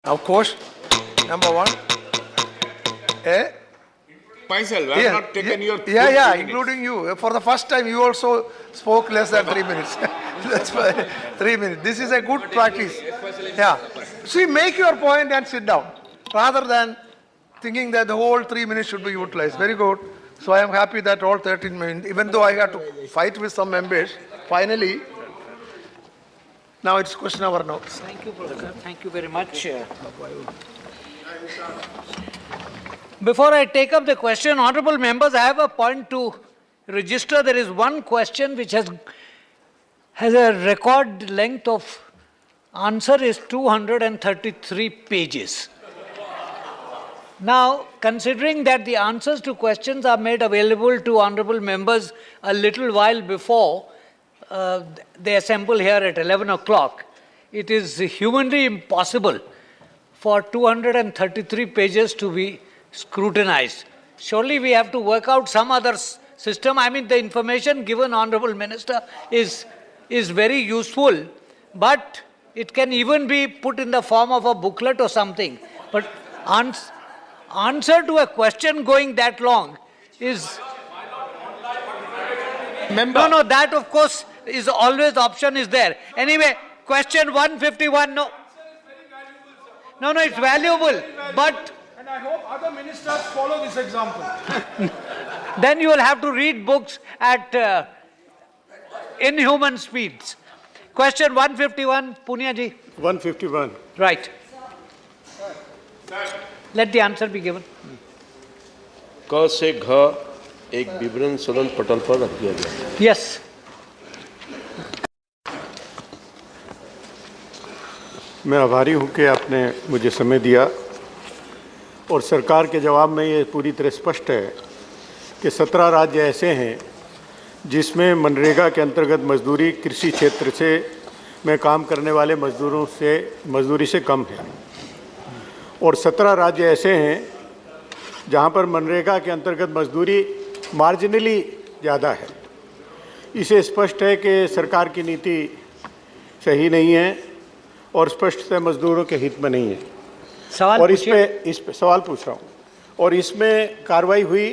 Of course, number one. Myself, I have not taken your full Yeah, 3 minutes. including you. For the first time, you also spoke less than 3 minutes. That's why 3 minutes. This is a good practice. Yeah. See, make your point and sit down, rather than thinking that the whole 3 minutes should be utilized. Very good. So I am happy that all 13 minutes, even though I had to fight with some members, finally, now it's question hour now. Thank you, Professor. Thank you very much. Before I take up the question, honorable members, I have a point to register. There is one question which has a record length of answer is 233 pages. Now, considering that the answers to questions are made available to honorable members a little while before they assemble here at 11 o'clock, it is humanly impossible for 233 pages to be scrutinized. Surely we have to work out some other system. I mean, the information given, Honorable Minister, is very useful, but it can even be put in the form of a booklet or something. But answer to a question going that long is... Member. No, that of course is always option is there. Anyway, question 151, no. No, it's valuable, but... And I hope other ministers follow this example. Then you will have to read books at inhuman speeds. Question 151, Punia ji. 151. Right. Let the answer be given. क से घ एक विवरण सदन पटल पर रख दिया गया। Yes. मैं आभारी हूं कि आपने मुझे समय दिया और सरकार के जवाब में ये पूरी तरह स्पष्ट है कि 17 राज्य ऐसे हैं जिसमें मनरेगा के अंतर्गत मजदूरी कृषि क्षेत्र से में काम करने वाले मजदूरी से कम है और 17 राज्य ऐसे हैं जहां पर मनरेगा के अंतर्गत मजदूरी मार्जिनली ज़्यादा है। इसे स्पष्ट है कि सरकार की नीति सही नहीं है और स्पष्टतः मजदूरों के हित में नहीं है। और इस पे सवाल पूछ रहा हूँ और इसमें कार्रवाई हुई।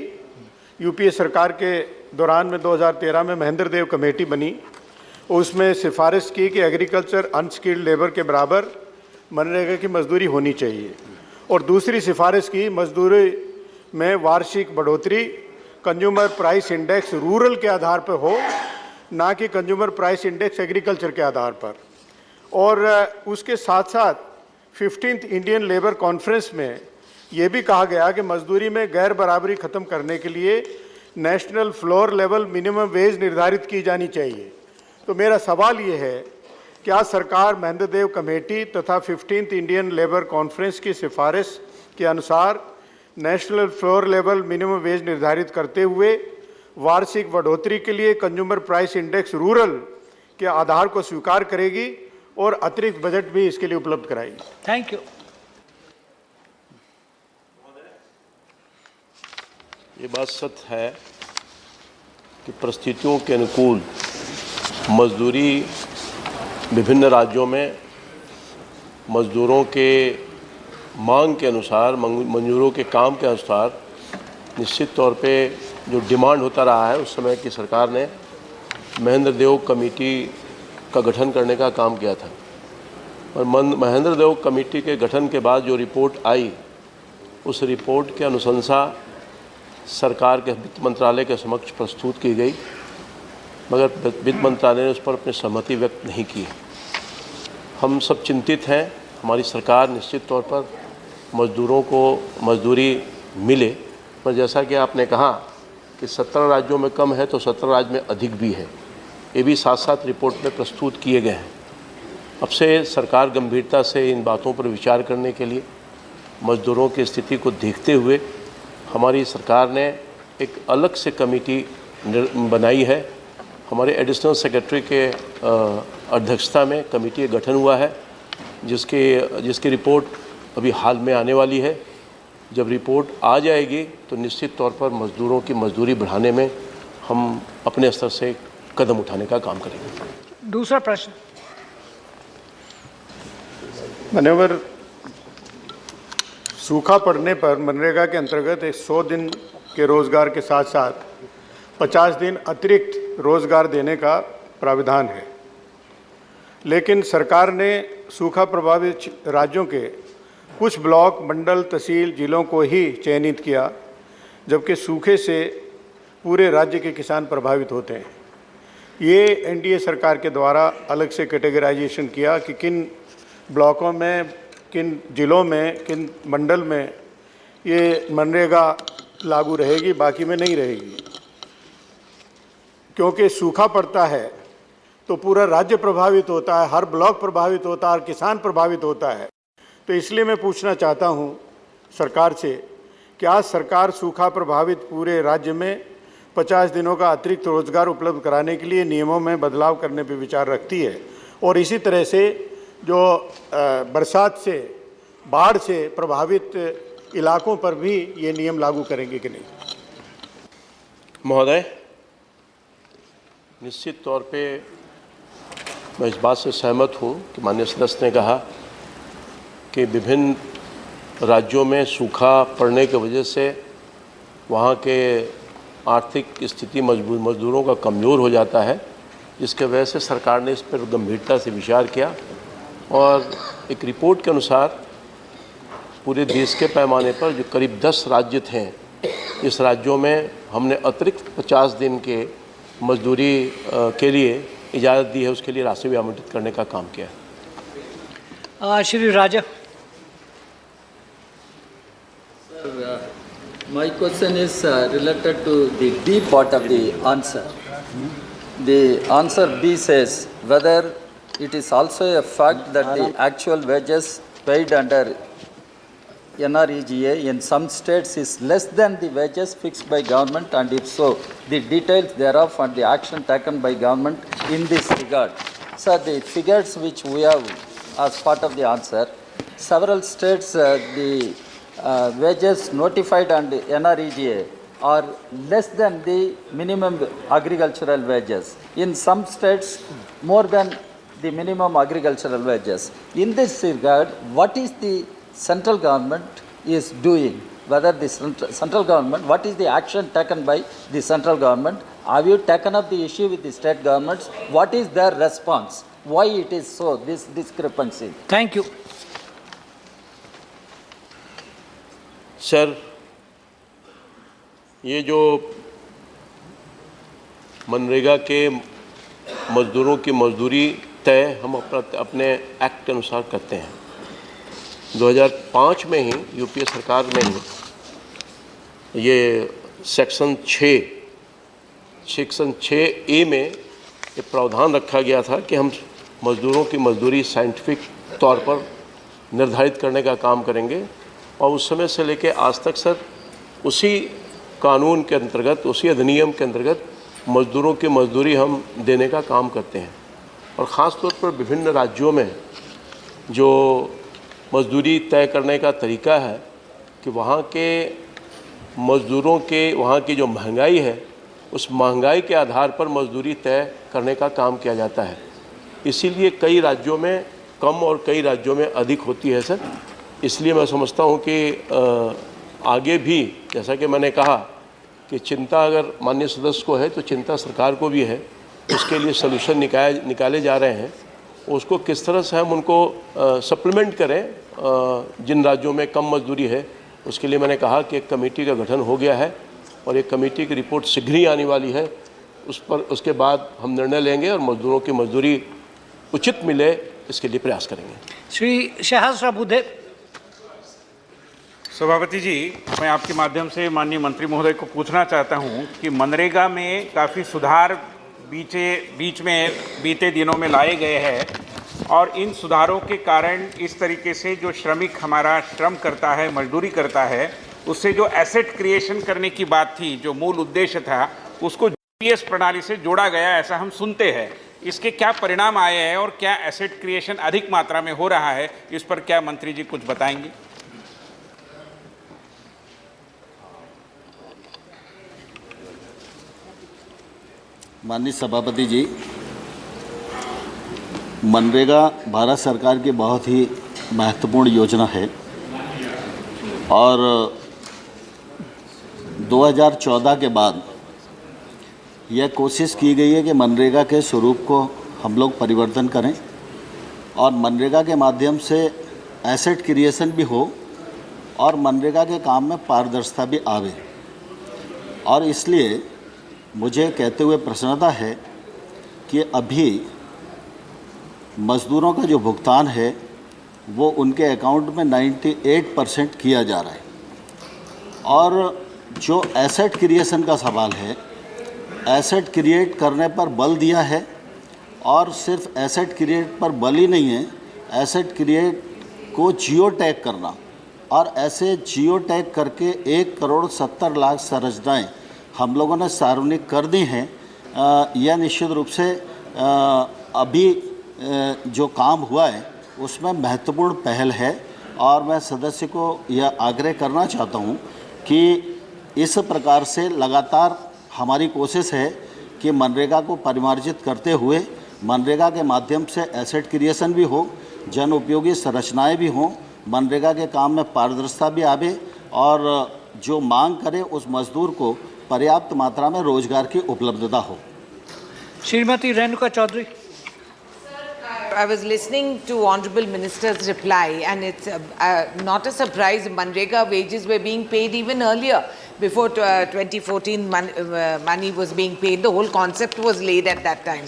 यूपीए सरकार के दौरान में 2013 में महेंद्र देव कमेटी बनी, उसमें सिफारिश की कि एग्रीकल्चर अनस्किल्ड लेबर के बराबर मनरेगा की मजदूरी होनी चाहिए और दूसरी सिफारिश की मजदूरी में वार्षिक बढ़ोतरी कंज्यूमर प्राइस इंडेक्स रूरल के आधार पर हो, ना कि कंज्यूमर प्राइस इंडेक्स एग्रीकल्चर के आधार पर। और उसके साथ साथ 15th इंडियन लेबर कॉन्फ्रेंस में ये भी कहा गया कि मजदूरी में गैर बराबरी ख़त्म करने के लिए national floor level minimum wage निर्धारित की जानी चाहिए। तो मेरा सवाल ये है, क्या सरकार महेंद्र देव कमेटी तथा 15th इंडियन लेबर कॉन्फ्रेंस की सिफारिश के अनुसार national floor level minimum wage निर्धारित करते हुए वार्षिक बढ़ोतरी के लिए कंज्यूमर प्राइस इंडेक्स रूरल के आधार को स्वीकार करेगी और अतिरिक्त बजट भी इसके लिए उपलब्ध कराएगी? Thank you. ये बात सत्य है कि परिस्थितियों के अनुकूल मजदूरी विभिन्न राज्यों में मजदूरों के मांग के अनुसार, मजदूरों के काम के अनुसार निश्चित तौर पे जो डिमांड होता रहा है, उस समय की सरकार ने महेंद्र देव कमेटी का गठन करने का काम किया था और महेंद्र देव कमेटी के गठन के बाद जो रिपोर्ट आई, उस रिपोर्ट के अनुशंसा सरकार के वित्त मंत्रालय के समक्ष प्रस्तुत की गई, मगर वित्त मंत्रालय ने उस पर अपनी सहमति व्यक्त नहीं की। हम सब चिंतित हैं, हमारी सरकार निश्चित तौर पर मजदूरों को मजदूरी मिले, पर जैसा कि आपने कहा कि 17 राज्यों में कम है तो 17 राज्य में अधिक भी है, ये भी साथ साथ रिपोर्ट में प्रस्तुत किए गए हैं। अब से सरकार गंभीरता से इन बातों पर विचार करने के लिए मजदूरों की स्थिति को देखते हुए हमारी सरकार ने एक अलग से कमेटी बनाई है। हमारे एडिशनल सेक्रेटरी के अध्यक्षता में कमेटी का गठन हुआ है, जिसकी रिपोर्ट अभी हाल में आने वाली है। जब रिपोर्ट आ जाएगी तो निश्चित तौर पर मजदूरों की मजदूरी बढ़ाने में हम अपने स्तर से कदम उठाने का काम करेंगे। दूसरा प्रश्न। माननीय सूखा पड़ने पर मनरेगा के अंतर्गत 100 दिन के रोज़गार के साथ साथ 50 दिन अतिरिक्त रोज़गार देने का प्राविधान है। लेकिन सरकार ने सूखा प्रभावित राज्यों के कुछ ब्लॉक, मंडल, तहसील, जिलों को ही चयनित किया, जबकि सूखे से पूरे राज्य के किसान प्रभावित होते हैं। ये एनडीए सरकार के द्वारा अलग से कैटेगराइजेशन किया कि किन ब्लॉकों में, किन जिलों में, किन मंडल में ये मनरेगा लागू रहेगी, बाकी में नहीं रहेगी। क्योंकि सूखा पड़ता है तो पूरा राज्य प्रभावित होता है, हर ब्लॉक प्रभावित होता है, हर किसान प्रभावित होता है। तो इसलिए मैं पूछना चाहता हूँ सरकार से, क्या सरकार सूखा प्रभावित पूरे राज्य में 50 दिनों का अतिरिक्त रोजगार उपलब्ध कराने के लिए नियमों में बदलाव करने पर विचार रखती है, और इसी तरह से जो बरसात से, बाढ़ से प्रभावित इलाकों पर भी ये नियम लागू करेंगे कि नहीं? महोदय, निश्चित तौर पे मैं इस बात से सहमत हूँ कि माननीय सदस्य ने कहा कि विभिन्न राज्यों में सूखा पड़ने की वजह से वहाँ के आर्थिक स्थिति मजदूरों का कमज़ोर हो जाता है, जिसके वजह से सरकार ने इस पर गंभीरता से विचार किया और एक रिपोर्ट के अनुसार पूरे देश के पैमाने पर जो करीब 10 राज्य थे, इस राज्यों में हमने अतिरिक्त 50 दिन के मजदूरी के लिए इजाज़त दी है, उसके लिए राशि भी आवंटित करने का काम किया है। श्री राजा। My question is related to the B part of the answer. The answer B says whether it is also a fact that the actual wages paid under NREGA in some states is less than the wages fixed by government, and if so, the details thereof and the action taken by government in this regard. So the figures which we have as part of the answer, several states the wages notified under NREGA are less than the minimum agricultural wages. In some states, more than the minimum agricultural wages. In this regard, what is the central government is doing? Whether the central government, what is the action taken by the central government? Have you taken up the issue with the state governments? What is their response? Why it is so, this discrepancy? Thank you. Sir, ये जो मनरेगा के मजदूरों की मजदूरी तय हम अपने act के अनुसार करते हैं। 2005 में ही यूपीए सरकार में ही ये सेक्शन 6A में ये प्रावधान रखा गया था कि हम मजदूरों की मजदूरी साइंटिफिक तौर पर निर्धारित करने का काम करेंगे, और उस समय से लेकर आज तक सर उसी कानून के अंतर्गत, उसी अधिनियम के अंतर्गत मजदूरों की मजदूरी हम देने का काम करते हैं। और ख़ास तौर पर विभिन्न राज्यों में जो मजदूरी तय करने का तरीका है कि वहाँ के मजदूरों के, वहाँ की जो महंगाई है, उस महंगाई के आधार पर मजदूरी तय करने का काम किया जाता है। इसीलिए कई राज्यों में कम और कई राज्यों में अधिक होती है सर। इसलिए मैं समझता हूँ कि आगे भी, जैसा कि मैंने कहा कि चिंता अगर माननीय सदस्य को है तो चिंता सरकार को भी है, उसके लिए सलूशन निकाले जा रहे हैं। उसको किस तरह से हम उनको सप्लीमेंट करें जिन राज्यों में कम मजदूरी है, उसके लिए मैंने कहा कि एक कमेटी का गठन हो गया है और एक कमेटी की रिपोर्ट शीघ्र ही आने वाली है। उसके बाद हम निर्णय लेंगे और मजदूरों की मजदूरी उचित मिले, इसके लिए प्रयास करेंगे। श्री सहस्रबुद्धे। सभापति जी, मैं आपके माध्यम से माननीय मंत्री महोदय को पूछना चाहता हूं कि मनरेगा में काफ़ी सुधार बीच में बीते दिनों में लाए गए हैं, और इन सुधारों के कारण इस तरीके से जो श्रमिक हमारा श्रम करता है, मजदूरी करता है, उससे जो एसेट क्रिएशन करने की बात थी, जो मूल उद्देश्य था, उसको जीपीएस प्रणाली से जोड़ा गया, ऐसा हम सुनते हैं। इसके क्या परिणाम आए हैं और क्या एसेट क्रिएशन अधिक मात्रा में हो रहा है, इस पर क्या मंत्री जी कुछ बताएंगे? माननीय सभापति जी, मनरेगा भारत सरकार की बहुत ही महत्वपूर्ण योजना है। और 2014 के बाद यह कोशिश की गई है कि मनरेगा के स्वरूप को हम लोग परिवर्तन करें और मनरेगा के माध्यम से एसेट क्रिएशन भी हो और मनरेगा के काम में पारदर्शिता भी आवे। और इसलिए मुझे कहते हुए प्रसन्नता है कि अभी मज़दूरों का जो भुगतान है वो उनके अकाउंट में 98% किया जा रहा है। और जो एसेट क्रिएशन का सवाल है, एसेट क्रिएट करने पर बल दिया है और सिर्फ एसेट क्रिएट पर बल ही नहीं है, एसेट क्रिएट को जियो टैग करना और ऐसे जियो टैग करके 1,70,00,000 संरचनाएँ हम लोगों ने सार्वजनिक कर दी हैं। यह निश्चित रूप से अभी जो काम हुआ है उसमें महत्वपूर्ण पहल है और मैं सदस्य को यह आग्रह करना चाहता हूं कि इस प्रकार से लगातार हमारी कोशिश है कि मनरेगा को परिमार्जित करते हुए मनरेगा के माध्यम से एसेट क्रिएशन भी हो, जन उपयोगी संरचनाएँ भी हों, मनरेगा के काम में पारदर्शिता भी आवे और जो मांग करे उस मजदूर को पर्याप्त मात्रा में रोजगार की उपलब्धता हो। Shrimati Renuka Chaudhary. I was listening to Honorable Minister's reply, and it's not a surprise. Manrega wages were being paid even earlier, before 2014 money was being paid. The whole concept was laid at that time.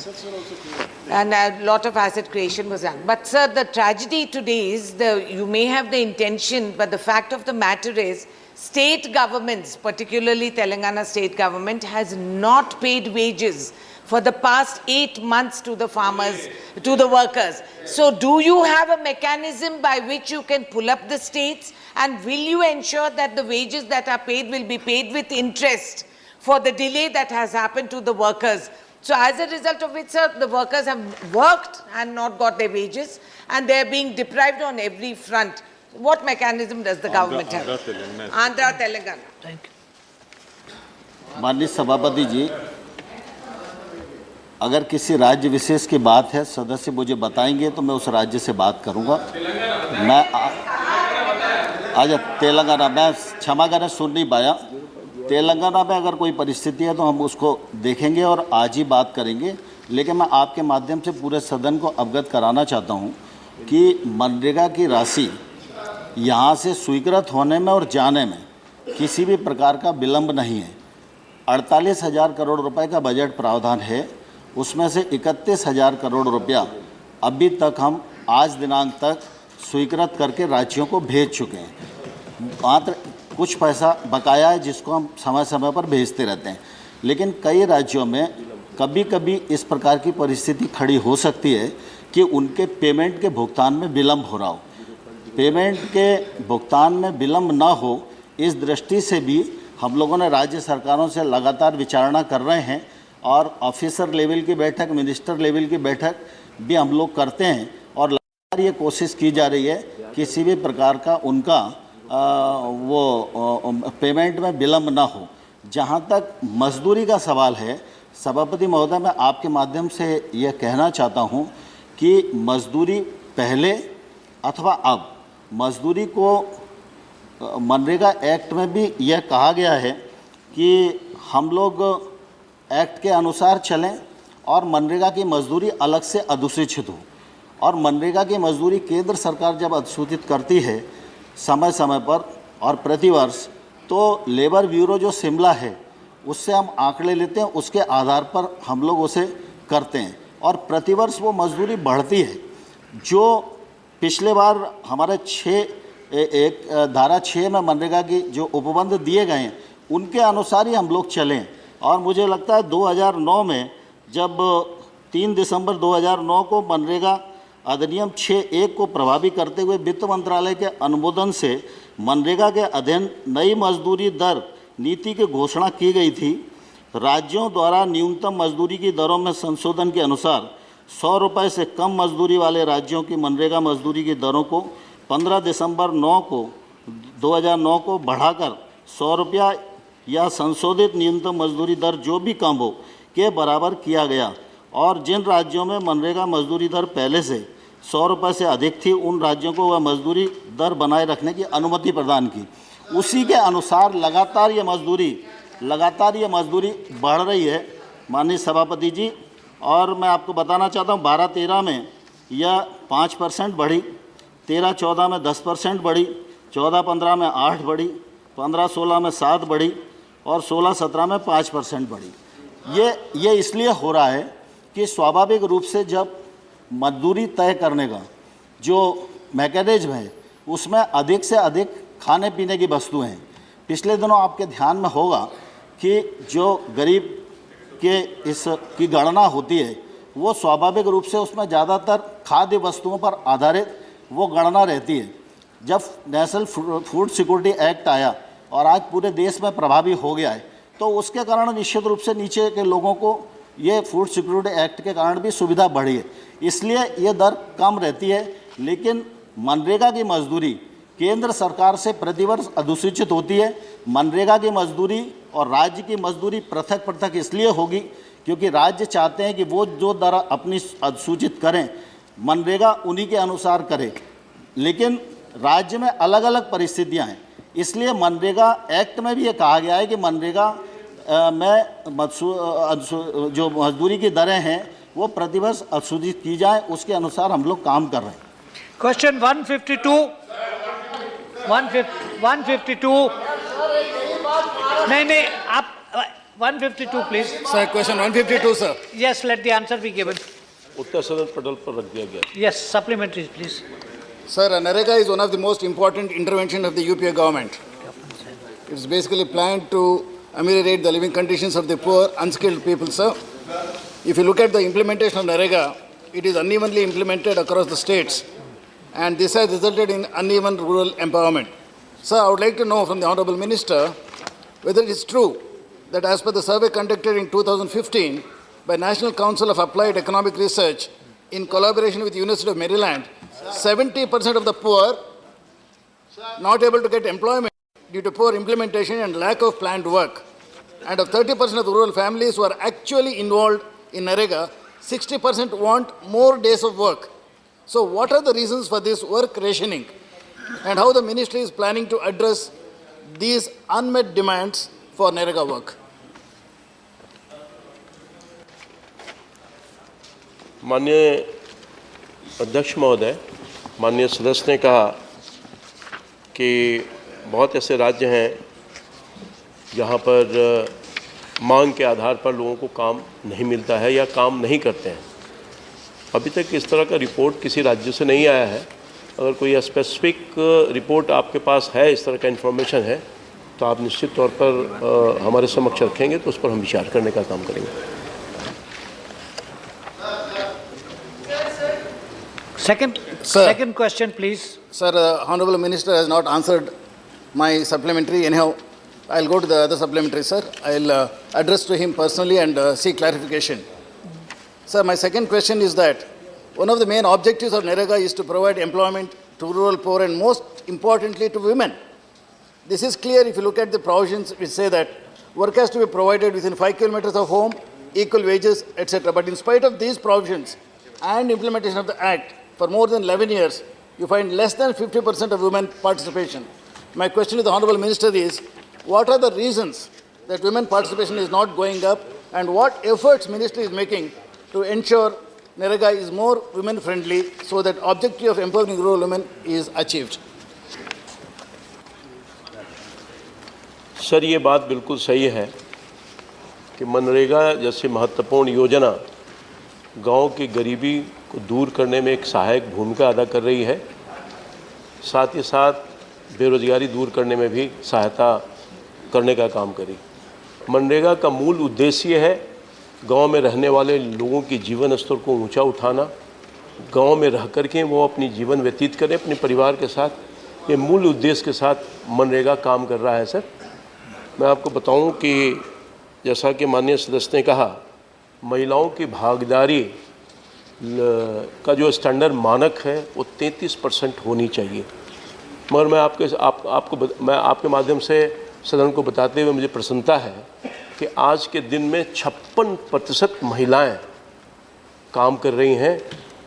And a lot of asset creation was done. But sir, the tragedy today is, you may have the intention, but the fact of the matter is, state governments, particularly Telangana state government, has not paid wages for the past 8 months to the farmers, to the workers. So do you have a mechanism by which you can pull up the states, and will you ensure that the wages that are paid will be paid with interest for the delay that has happened to the workers? So as a result of which, sir, the workers have worked and not got their wages, and they are being deprived on every front. What mechanism does the government have? Andhra, Telangana. Thank you. माननीय सभापति जी, अगर किसी राज्य विशेष की बात है, सदस्य मुझे बताएंगे तो मैं उस राज्य से बात करूंगा। मैं आज तेलंगाना में, क्षमा करें सुन नहीं पाया, तेलंगाना में अगर कोई परिस्थिति है तो हम उसको देखेंगे और आज ही बात करेंगे। लेकिन मैं आपके माध्यम से पूरे सदन को अवगत कराना चाहता हूं कि मनरेगा की राशि यहाँ से स्वीकृत होने में और जाने में किसी भी प्रकार का विलंब नहीं है। 48,000 करोड़ रुपए का बजट प्रावधान है, उसमें से 31,000 करोड़ रुपया अभी तक हम आज दिनांक तक स्वीकृत करके राज्यों को भेज चुके हैं। मात्र कुछ पैसा बकाया है जिसको हम समय समय पर भेजते रहते हैं। लेकिन कई राज्यों में कभी कभी इस प्रकार की परिस्थिति खड़ी हो सकती है कि उनके पेमेंट के भुगतान में विलंब हो रहा हो। पेमेंट के भुगतान में विलंब ना हो, इस दृष्टि से भी हम लोगों ने राज्य सरकारों से लगातार विचारणा कर रहे हैं और ऑफिसर लेवल की बैठक, मिनिस्टर लेवल की बैठक भी हम लोग करते हैं और लगातार ये कोशिश की जा रही है किसी भी प्रकार का उनका पेमेंट में विलंब ना हो। जहाँ तक मजदूरी का सवाल है, सभापति महोदय, मैं आपके माध्यम से यह कहना चाहता हूँ कि मजदूरी पहले अथवा अब मजदूरी को मनरेगा एक्ट में भी यह कहा गया है कि हम लोग एक्ट के अनुसार चलें और मनरेगा की मजदूरी अलग से अधिसूचित हो। और मनरेगा की मजदूरी केंद्र सरकार जब अधिसूचित करती है समय समय पर और प्रतिवर्ष, तो लेबर ब्यूरो जो शिमला है उससे हम आंकड़े लेते हैं, उसके आधार पर हम लोग उसे करते हैं और प्रतिवर्ष वो मजदूरी बढ़ती है। जो पिछले बार हमारे धारा 6 में मनरेगा की जो उपबंध दिए गए हैं उनके अनुसार ही हम लोग चलें। और मुझे लगता है 2009 में जब 3 दिसंबर 2009 को मनरेगा अधिनियम 6(1) को प्रभावी करते हुए वित्त मंत्रालय के अनुमोदन से मनरेगा के अधीन नई मजदूरी दर नीति की घोषणा की गई थी। राज्यों द्वारा न्यूनतम मजदूरी की दरों में संशोधन के अनुसार 100 रुपये से कम मजदूरी वाले राज्यों की मनरेगा मजदूरी की दरों को 15 दिसंबर 2009 को बढ़ाकर 100 रुपया या संशोधित न्यूनतम मजदूरी दर जो भी कम हो के बराबर किया गया। और जिन राज्यों में मनरेगा मजदूरी दर पहले से 100 रुपये से अधिक थी, उन राज्यों को वह मजदूरी दर बनाए रखने की अनुमति प्रदान की। उसी के अनुसार लगातार ये मजदूरी बढ़ रही है माननीय सभापति जी। और मैं आपको बताना चाहता हूँ 12-13 में यह 5% बढ़ी, 13-14 में 10% बढ़ी, 14-15 में 8 बढ़ी, 15-16 में 7 बढ़ी और 16-17 में 5% बढ़ी। ये इसलिए हो रहा है कि स्वाभाविक रूप से जब मजदूरी तय करने का जो मैकेनिज्म है उसमें अधिक से अधिक खाने पीने की वस्तुएं हैं। पिछले दिनों आपके ध्यान में होगा कि जो गरीब के इसकी गणना होती है वो स्वाभाविक रूप से उसमें ज़्यादातर खाद्य वस्तुओं पर आधारित वो गणना रहती है। जब नेशनल फूड सिक्योरिटी एक्ट आया और आज पूरे देश में प्रभावी हो गया है तो उसके कारण निश्चित रूप से नीचे के लोगों को ये फूड सिक्योरिटी एक्ट के कारण भी सुविधा बढ़ी है, इसलिए ये दर कम रहती है। लेकिन मनरेगा की मजदूरी केंद्र सरकार से प्रतिवर्ष अधिसूचित होती है। मनरेगा की मजदूरी और राज्य की मजदूरी पृथक पृथक इसलिए होगी क्योंकि राज्य चाहते हैं कि वो जो दर अपनी अधिसूचित करें मनरेगा उन्हीं के अनुसार करे, लेकिन राज्य में अलग अलग परिस्थितियां हैं। इसलिए मनरेगा एक्ट में भी ये कहा गया है कि मनरेगा में जो मजदूरी की दरें हैं वो प्रतिवर्ष अधिसूचित की जाए, उसके अनुसार हम लोग काम कर रहे हैं। Question 152. 152. नहीं, आप 152 please. Sir, question 152, sir. Yes, let the answer be given. उत्तर सदन पटल पर रख दिया गया। Yes, supplementaries please. Sir, NREGA is one of the most important intervention of the UPA government. It's basically planned to ameliorate the living conditions of the poor, unskilled people, sir. If you look at the implementation of NREGA, it is unevenly implemented across the states, and this has resulted in uneven rural empowerment. Sir, I would like to know from the Honourable Minister whether it is true that as per the survey conducted in 2015 by National Council of Applied Economic Research in collaboration with the University of Maryland, 70% of the poor not able to get employment due to poor implementation and lack of planned work. And of 30% of the rural families who are actually involved in NREGA, 60% want more days of work. So what are the reasons for this work rationing? And how the ministry is planning to address these unmet demands for NREGA work? माननीय अध्यक्ष महोदय, माननीय सदस्य ने कहा कि बहुत ऐसे राज्य हैं जहाँ पर मांग के आधार पर लोगों को काम नहीं मिलता है या काम नहीं करते हैं। अभी तक इस तरह का रिपोर्ट किसी राज्य से नहीं आया है। अगर कोई स्पेसिफिक रिपोर्ट आपके पास है, इस तरह का इन्फॉर्मेशन है, तो आप निश्चित तौर पर हमारे समक्ष रखेंगे तो उस पर हम विचार करने का काम करेंगे। Second question, please. Sir, Honourable Minister has not answered my supplementary. Anyhow, I'll go to the other supplementary, sir. I'll address to him personally and seek clarification. Sir, my second question is that one of the main objectives of NREGA is to provide employment to rural poor and most importantly to women. This is clear if you look at the provisions which say that work has to be provided within 5 kilometers of home, equal wages, etc. But in spite of these provisions and implementation of the Act, for more than 11 years, you find less than 50% of women participation. My question to the Honourable Minister is, what are the reasons that women participation is not going up and what efforts Ministry is making to ensure NREGA is more women-friendly so that objective of empowering rural women is achieved? Sir, ये बात बिल्कुल सही है कि मनरेगा जैसी महत्वपूर्ण योजना गांव की गरीबी को दूर करने में एक सहायक भूमिका अदा कर रही है, साथ ही साथ बेरोजगारी दूर करने में भी सहायता करने का काम करी। मनरेगा का मूल उद्देश्य है गांव में रहने वाले लोगों की जीवन स्तर को ऊंचा उठाना, गांव में रह कर के वो अपनी जीवन व्यतीत करें अपने परिवार के साथ। ये मूल उद्देश्य के साथ मनरेगा काम कर रहा है। सर, मैं आपको बताऊं कि जैसा कि माननीय सदस्य ने कहा, महिलाओं की भागीदारी का जो स्टैंडर्ड मानक है वो 33% होनी चाहिए। मगर मैं मैं आपके माध्यम से सदन को बताते हुए मुझे प्रसन्नता है कि आज के दिन में 56% महिलाएं काम कर रही हैं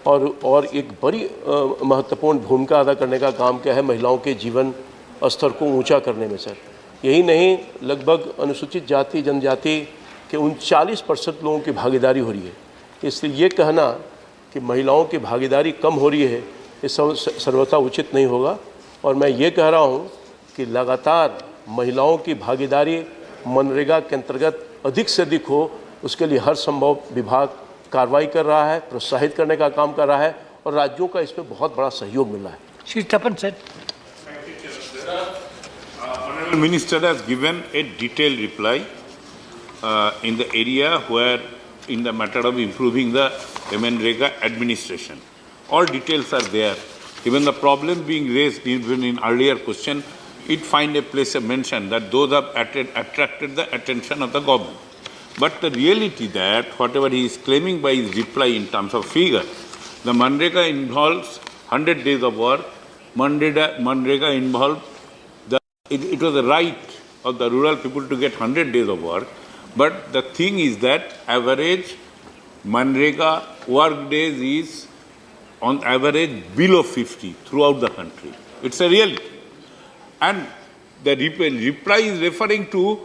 और एक बड़ी महत्वपूर्ण भूमिका अदा करने का काम किया है महिलाओं के जीवन स्तर को ऊंचा करने में सर। यही नहीं, लगभग अनुसूचित जाति जनजाति के 39% लोगों की भागीदारी हो रही है। इसलिए ये कहना कि महिलाओं की भागीदारी कम हो रही है, ये सर्वथा उचित नहीं होगा। और मैं ये कह रहा हूँ कि लगातार महिलाओं की भागीदारी मनरेगा के अंतर्गत अधिक से अधिक हो, उसके लिए हर संभव विभाग कार्रवाई कर रहा है, प्रोत्साहित करने का काम कर रहा है और राज्यों का इसमें बहुत बड़ा सहयोग मिल रहा है। Shri Tapan said. Honorable Minister has given a detailed reply in the area where, in the matter of improving the MNREGA administration. All details are there. Even the problem being raised even in earlier question, it find a place of mention that those have attracted the attention of the government. But the reality that whatever he is claiming by his reply in terms of figure, the MNREGA involves 100 days of work. MNREGA involved it was the right of the rural people to get 100 days of work, but the thing is that average MNREGA work days is on average below 50 throughout the country. It's a reality. And the reply is referring to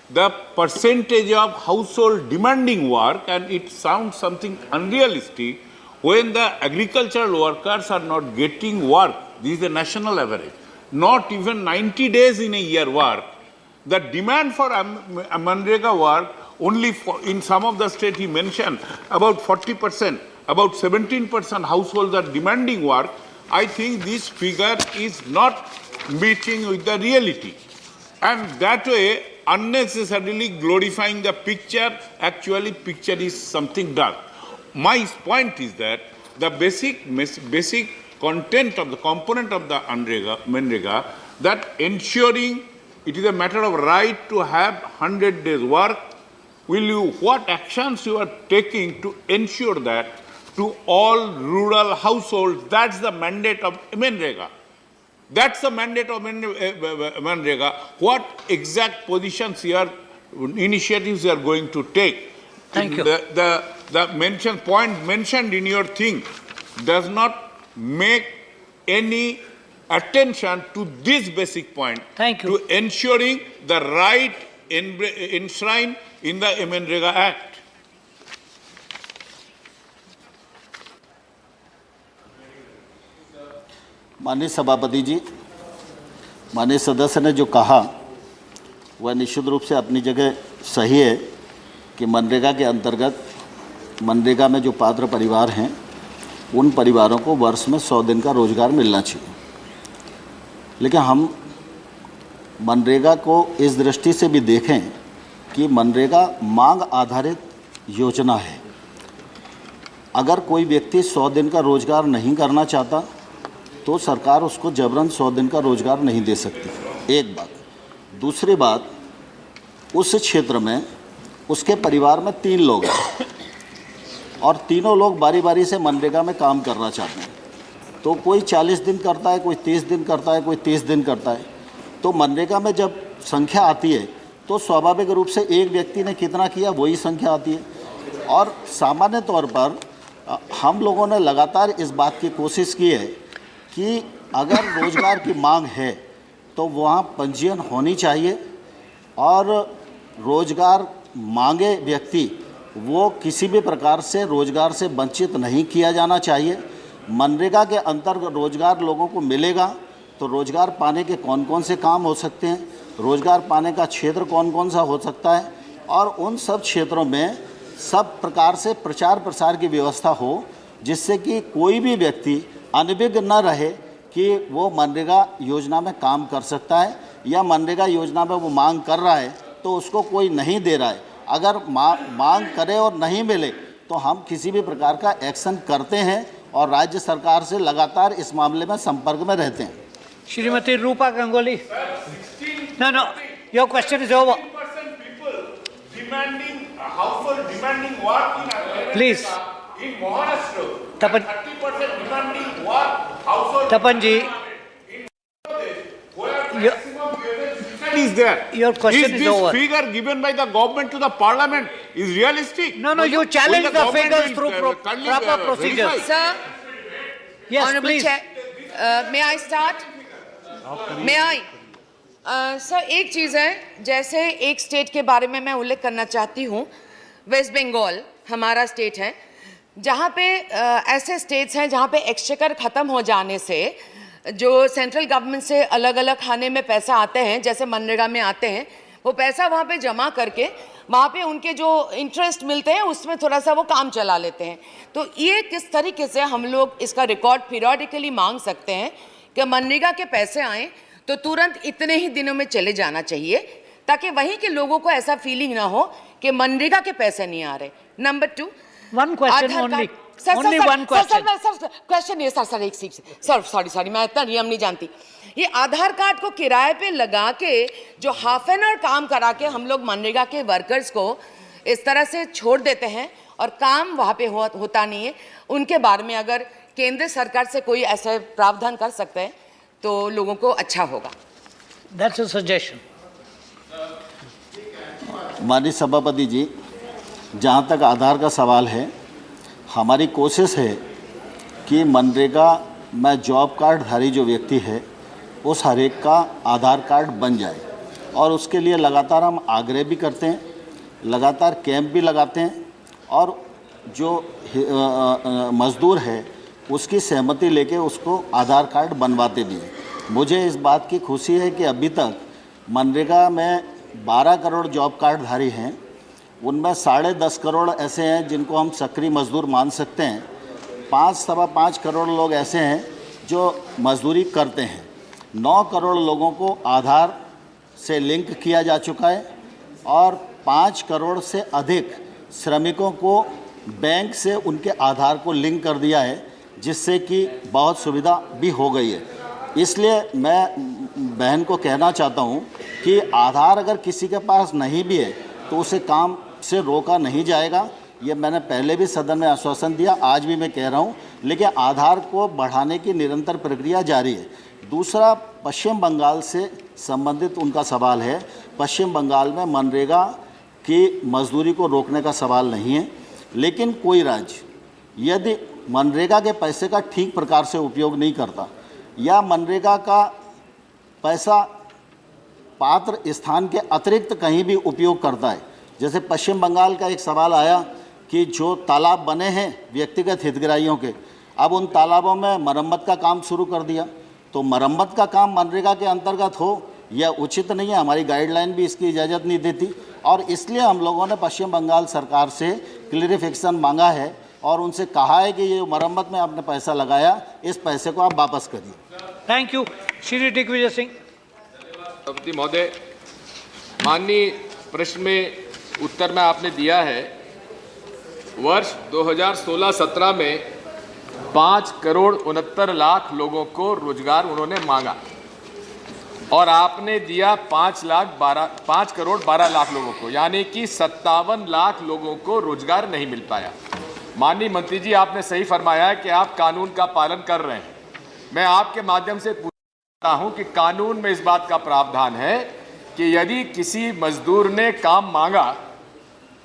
the percentage of household demanding work, and it sounds something unrealistic when the agricultural workers are not getting work. This is the national average. Not even 90 days in a year work. The demand for MNREGA work only in some of the states he mentioned about 40%, about 17% households are demanding work. I think this figure is not matching with the reality. And that way, unnecessarily glorifying the picture, actually picture is something dark. My point is that the basic content of the component of the MNREGA, that ensuring it is a matter of right to have 100 days work, what actions you are taking to ensure that to all rural households, that's the mandate of MNREGA. That's the mandate of MNREGA. What exact positions initiatives you are going to take? Thank you. The point mentioned in your thing does not make any attention to this basic point. Thank you. To ensuring the right enshrined in the MNREGA Act. माननीय सभापति जी, माननीय सदस्य ने जो कहा वह निश्चित रूप से अपनी जगह सही है कि मनरेगा के अंतर्गत मनरेगा में जो पात्र परिवार हैं उन परिवारों को वर्ष में 100 दिन का रोजगार मिलना चाहिए। लेकिन हम मनरेगा को इस दृष्टि से भी देखें कि मनरेगा मांग आधारित योजना है। अगर कोई व्यक्ति 100 दिन का रोजगार नहीं करना चाहता तो सरकार उसको जबरन 100 दिन का रोजगार नहीं दे सकती, एक बात। दूसरी बात, उस क्षेत्र में उसके परिवार में 3 लोग हैं और तीनों लोग बारी बारी से मनरेगा में काम करना चाहते हैं, तो कोई 40 दिन करता है, कोई 30 दिन करता है, कोई 30 दिन करता है। तो मनरेगा में जब संख्या आती है तो स्वाभाविक रूप से एक व्यक्ति ने कितना किया वही संख्या आती है। और सामान्य तौर पर हम लोगों ने लगातार इस बात की कोशिश की है कि अगर रोजगार की मांग है तो वहाँ पंजीयन होनी चाहिए और रोजगार मांगे व्यक्ति वो किसी भी प्रकार से रोजगार से वंचित नहीं किया जाना चाहिए। मनरेगा के अंतर्गत रोजगार लोगों को मिलेगा तो रोजगार पाने के कौन कौन से काम हो सकते हैं, रोजगार पाने का क्षेत्र कौन कौन सा हो सकता है, और उन सब क्षेत्रों में सब प्रकार से प्रचार प्रसार की व्यवस्था हो जिससे कि कोई भी व्यक्ति अनभिज्ञ न रहे कि वो मनरेगा योजना में काम कर सकता है या मनरेगा योजना में वो मांग कर रहा है तो उसको कोई नहीं दे रहा है। अगर मांग करे और नहीं मिले तो हम किसी भी प्रकार का एक्शन करते हैं और राज्य सरकार से लगातार इस मामले में संपर्क में रहते हैं। श्रीमती रूपा Gangoli, no, your question is over. Demanding work in Please. In Maharashtra, Tapan, 30% demanding work household. Tapan ji, Is there? Your question is over. Is this figure given by the government to the parliament is realistic. No, no, you challenge Will the government figures will, through kindly, proper verify? procedures. Sir, Yes, Honorable please. Chair, may I start? May I? Sir एक चीज़ है, जैसे एक state के बारे में मैं उल्लेख करना चाहती हूँ, वेस्ट बंगाल हमारा स्टेट है, जहाँ पे ऐसे स्टेट्स हैं जहाँ पे एक्सचेकर ख़त्म हो जाने से जो सेंट्रल गवर्नमेंट से अलग अलग खाने में पैसा आते हैं, जैसे मनरेगा में आते हैं, वो पैसा वहाँ पे जमा करके वहाँ पे उनके जो इंटरेस्ट मिलते हैं उसमें थोड़ा सा वो काम चला लेते हैं। तो ये किस तरीके से हम लोग इसका रिकॉर्ड पीरियडिकली मांग सकते हैं कि मनरेगा के पैसे आएँ तो तुरंत इतने ही दिनों में चले जाना चाहिए, ताकि वहीं के लोगों को ऐसा फीलिंग ना हो कि मनरेगा के पैसे नहीं आ रहे। Number 2, One question only. Only one question. Question ये सर एक सीट सर सॉरी मैं इतना नियम नहीं जानती। ये आधार कार्ड को किराए पे लगा के जो हाफ एन आवर काम करा के हम लोग मनरेगा के वर्कर्स को इस तरह से छोड़ देते हैं और काम वहाँ पे होता नहीं है, उनके बारे में अगर केंद्र सरकार से कोई ऐसा प्रावधान कर सकते हैं तो लोगों को अच्छा होगा। That's a suggestion. माननीय सभापति जी, जहाँ तक आधार का सवाल है, हमारी कोशिश है कि मनरेगा में जॉब कार्ड धारी जो व्यक्ति है उस हर एक का आधार कार्ड बन जाए, और उसके लिए लगातार हम आग्रह भी करते हैं, लगातार कैंप भी लगाते हैं, और जो मज़दूर है उसकी सहमति लेके उसको आधार कार्ड बनवाते भी हैं। मुझे इस बात की खुशी है कि अभी तक मनरेगा में 12 करोड़ जॉब कार्ड धारी हैं, उनमें 10.5 करोड़ ऐसे हैं जिनको हम सक्रिय मजदूर मान सकते हैं, 5-5.5 करोड़ लोग ऐसे हैं जो मजदूरी करते हैं, 9 करोड़ लोगों को आधार से लिंक किया जा चुका है, और 5 करोड़ से अधिक श्रमिकों को बैंक से उनके आधार को लिंक कर दिया है, जिससे कि बहुत सुविधा भी हो गई है। इसलिए मैं बहन को कहना चाहता हूं कि आधार अगर किसी के पास नहीं भी है तो उसे काम से रोका नहीं जाएगा। ये मैंने पहले भी सदन में आश्वासन दिया, आज भी मैं कह रहा हूं, लेकिन आधार को बढ़ाने की निरंतर प्रक्रिया जारी है। दूसरा, पश्चिम बंगाल से संबंधित उनका सवाल है। पश्चिम बंगाल में मनरेगा की मजदूरी को रोकने का सवाल नहीं है, लेकिन कोई राज्य यदि मनरेगा के पैसे का ठीक प्रकार से उपयोग नहीं करता या मनरेगा का पैसा पात्र स्थान के अतिरिक्त कहीं भी उपयोग करता है, जैसे पश्चिम बंगाल का एक सवाल आया कि जो तालाब बने हैं व्यक्तिगत हितग्राहियों के, अब उन तालाबों में मरम्मत का काम शुरू कर दिया, तो मरम्मत का काम मनरेगा के अंतर्गत हो यह उचित नहीं है। हमारी गाइडलाइन भी इसकी इजाज़त नहीं देती, और इसलिए हम लोगों ने पश्चिम बंगाल सरकार से क्लियरिफिकेशन मांगा है और उनसे कहा है कि ये मरम्मत में आपने पैसा लगाया, इस पैसे को आप वापस करिए। Thank you. श्री दिग्विजय सिंह। सभापति महोदय, माननीय प्रश्न में उत्तर में आपने दिया है, वर्ष 2016-17 में 5 करोड़ 69 लाख लोगों को रोजगार उन्होंने मांगा, और आपने दिया 5 करोड़ 12 लाख लोगों को, यानी कि 57 लाख लोगों को रोजगार नहीं मिल पाया। माननीय मंत्री जी, आपने सही फरमाया है कि आप कानून का पालन कर रहे हैं। मैं आपके माध्यम से पूछता हूं कि कानून में इस बात का प्रावधान है कि यदि किसी मजदूर ने काम मांगा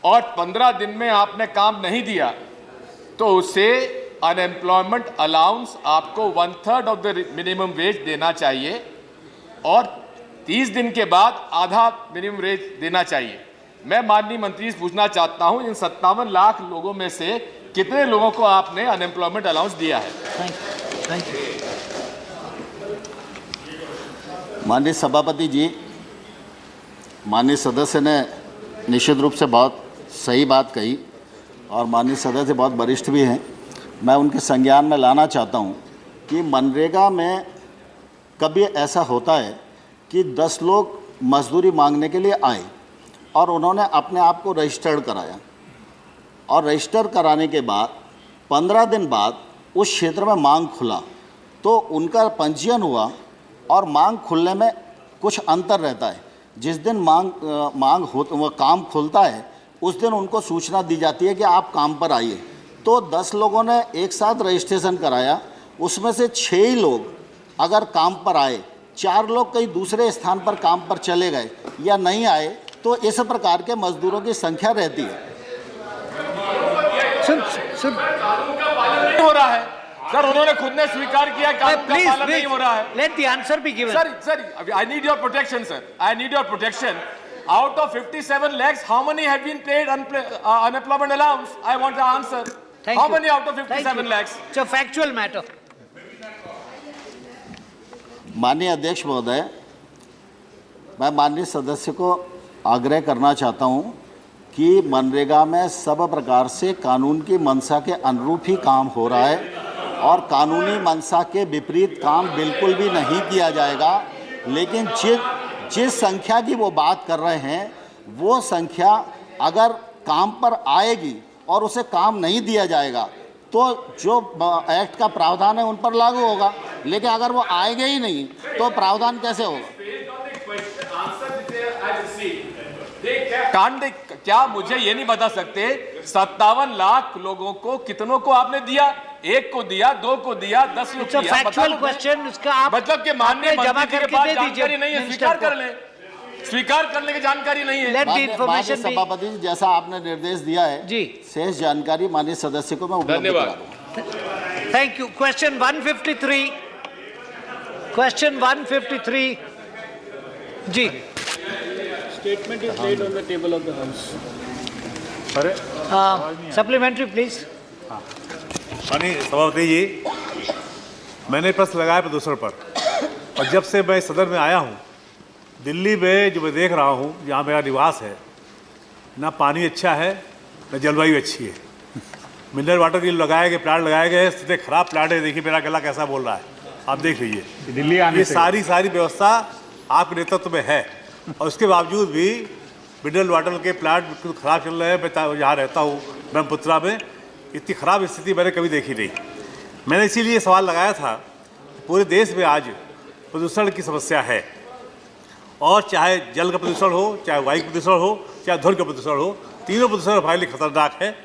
और 15 दिन में आपने काम नहीं दिया तो उसे अनएम्प्लॉयमेंट अलाउंस आपको 1/3 ऑफ द मिनिमम वेज देना चाहिए, और 30 दिन के बाद आधा मिनिमम वेज देना चाहिए। मैं माननीय मंत्री से पूछना चाहता हूं, इन 57 लाख लोगों में से कितने लोगों को आपने अनएम्प्लॉयमेंट अलाउंस दिया है? Thank you. माननीय सभापति जी, माननीय सदस्य ने निश्चित रूप से बहुत सही बात कही, और माननीय सदस्य बहुत वरिष्ठ भी हैं। मैं उनके संज्ञान में लाना चाहता हूं कि मनरेगा में कभी ऐसा होता है कि 10 लोग मजदूरी मांगने के लिए आए और उन्होंने अपने आप को रजिस्टर्ड कराया, और रजिस्टर कराने के बाद 15 दिन बाद उस क्षेत्र में मांग खुला, तो उनका पंजीयन हुआ, और मांग खुलने में कुछ अंतर रहता है। जिस दिन काम खुलता है उस दिन उनको सूचना दी जाती है कि आप काम पर आइए। तो 10 लोगों ने एक साथ रजिस्ट्रेशन कराया, उसमें से 6 ही लोग अगर काम पर आए, 4 लोग कहीं दूसरे स्थान पर काम पर चले गए या नहीं आए, तो इस प्रकार के मजदूरों की संख्या रहती है। सुन नहीं हो रहा है सर, उन्होंने खुद ने स्वीकार किया कानून का पालन नहीं हो रहा है। let the answer be given. Sir, I need your protection, sir. I need your protection. Out of 57 lakhs, how many have been paid unemployment allowance? I want the answer. Thank How you. many out of Thank 57 you. lakhs? It's a factual matter. माननीय अध्यक्ष महोदय, मैं माननीय सदस्य को आग्रह करना चाहता हूं कि मनरेगा में सब प्रकार से कानून की मंशा के अनुरूप ही काम हो रहा है और कानूनी मंशा के विपरीत काम बिल्कुल भी नहीं किया जाएगा। लेकिन जिस संख्या की वो बात कर रहे हैं, वो संख्या अगर काम पर आएगी और उसे काम नहीं दिया जाएगा तो जो एक्ट का प्रावधान है उन पर लागू होगा, लेकिन अगर वो आएंगे ही नहीं तो प्रावधान कैसे होगा? कांड क्या मुझे ये नहीं बता सकते 57 लाख लोगों को कितनों को आपने दिया? एक को दिया, दो को दिया, 10 लोग It's a दिया? factual question. इसका आप मतलब कि माननीय अपने जमा मंत्री के करके पास दे दीजिए जानकारी नहीं है, minister स्वीकार को। कर ले, स्वीकार करने की जानकारी नहीं है। Let the माननीय information be. सभापति जी, जैसा आपने निर्देश दिया है जी। शेष जानकारी माननीय सदस्य को मैं उपलब्ध धन्यवाद। करा दूंगा। Thank you. Question 153. Question 153. Ji. Statement is laid on the table of the House. Supplementary, please. माननीय सभापति जी, मैंने प्रश्न लगाया प्रदूषण पर, और जब से मैं सदन में आया हूँ, दिल्ली में जो मैं देख रहा हूँ, जहाँ मेरा निवास है, ना पानी अच्छा है, ना जलवायु अच्छी है। मिनरल वाटर के लगाए गए प्लांट लगाए गए हैं, इतने खराब प्लांट है। देखिए मेरा गला कैसा बोल रहा है, आप देख लीजिए। दिल्ली आने ये से सारी व्यवस्था आपके नेतृत्व में है, और उसके बावजूद भी मिनरल वाटर के प्लांट बिल्कुल ख़राब चल रहे हैं। मैं जहाँ रहता हूँ ब्रह्मपुत्रा में, इतनी ख़राब स्थिति मैंने कभी देखी नहीं। मैंने इसीलिए सवाल लगाया था, पूरे देश में आज प्रदूषण की समस्या है, और चाहे जल का प्रदूषण हो, चाहे वायु प्रदूषण हो, चाहे ध्वनि का प्रदूषण हो, तीनों प्रदूषण हमारे लिए खतरनाक है।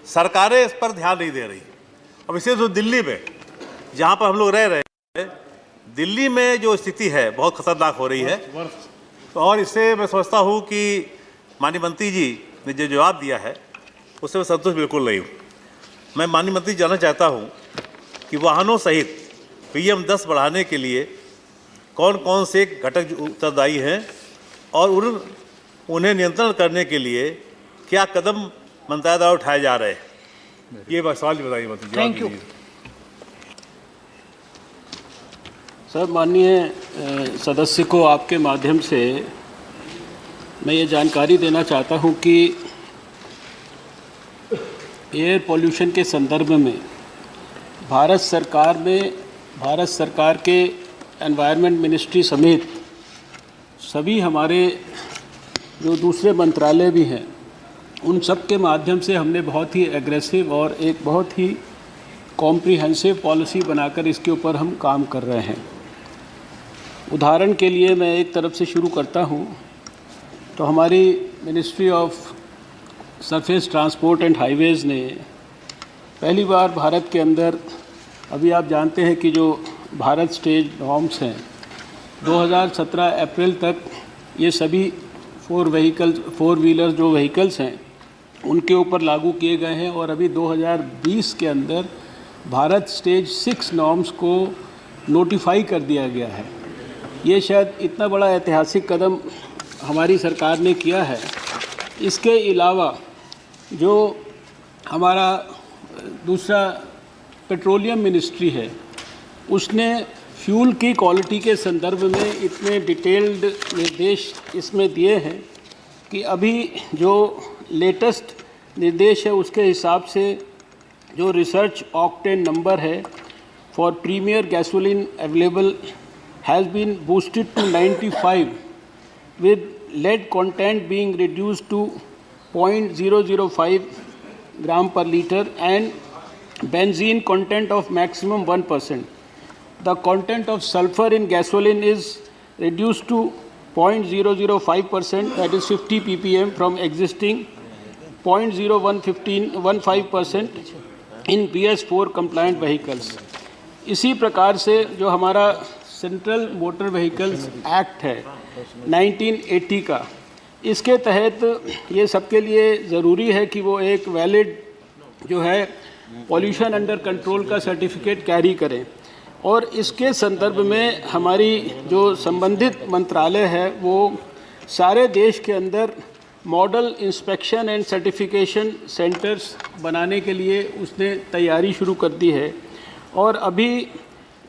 सरकारें इस पर ध्यान नहीं दे रही। और विशेष रूप दिल्ली में, जहाँ पर हम लोग रह रहे हैं, दिल्ली में जो स्थिति है बहुत खतरनाक हो रही है। और इससे मैं समझता हूँ कि माननीय मंत्री जी ने जो जवाब दिया है उससे मैं संतुष्ट बिल्कुल नहीं हूँ। मैं माननीय मंत्री जानना चाहता हूँ कि वाहनों सहित PM 10 बढ़ाने के लिए कौन कौन से घटक उत्तरदायी हैं, और उन्हें नियंत्रण करने के लिए क्या कदम मंत्रालय द्वारा उठाए जा रहे हैं। ये सवाल बताइए मंत्री जी। Thank you. सर, माननीय सदस्य को आपके माध्यम से मैं ये जानकारी देना चाहता हूँ कि एयर पोल्यूशन के संदर्भ में भारत सरकार के एनवायरनमेंट मिनिस्ट्री समेत सभी हमारे जो दूसरे मंत्रालय भी हैं, उन सब के माध्यम से हमने बहुत ही एग्रेसिव और एक बहुत ही कॉम्प्रिहेंसिव पॉलिसी बनाकर इसके ऊपर हम काम कर रहे हैं। उदाहरण के लिए मैं एक तरफ से शुरू करता हूं, तो हमारी ministry of surface transport and highways ने पहली बार भारत के अंदर, अभी आप जानते हैं कि जो भारत स्टेज नॉर्म्स हैं 2017 अप्रैल तक ये सभी फोर व्हीलर जो व्हीकल्स हैं उनके ऊपर लागू किए गए हैं, और अभी 2020 के अंदर भारत स्टेज 6 नॉर्म्स को नोटिफाई कर दिया गया है। ये शायद इतना बड़ा ऐतिहासिक कदम हमारी सरकार ने किया है। इसके अलावा जो हमारा दूसरा पेट्रोलियम मिनिस्ट्री है, उसने फ्यूल की क्वालिटी के संदर्भ में इतने डिटेल्ड निर्देश इसमें दिए हैं कि अभी जो लेटेस्ट निर्देश है उसके हिसाब से जो रिसर्च ऑक्टेन नंबर है for premier gasoline available has been boosted to 95 with lead content being reduced to 0.005 gram per liter and benzene content of maximum 1%. The content of sulfur in gasoline is reduced to 0.005%, that is 50 ppm from existing 0.0115% in BS4 compliant vehicles. इसी प्रकार से जो हमारा central motor vehicles act है 1980 का, इसके तहत ये सबके लिए ज़रूरी है कि वो एक वैलिड जो है पॉल्यूशन अंडर कंट्रोल का सर्टिफिकेट कैरी करें। और इसके संदर्भ में हमारी जो संबंधित मंत्रालय है वो सारे देश के अंदर model inspection and certification centres बनाने के लिए उसने तैयारी शुरू कर दी है। और अभी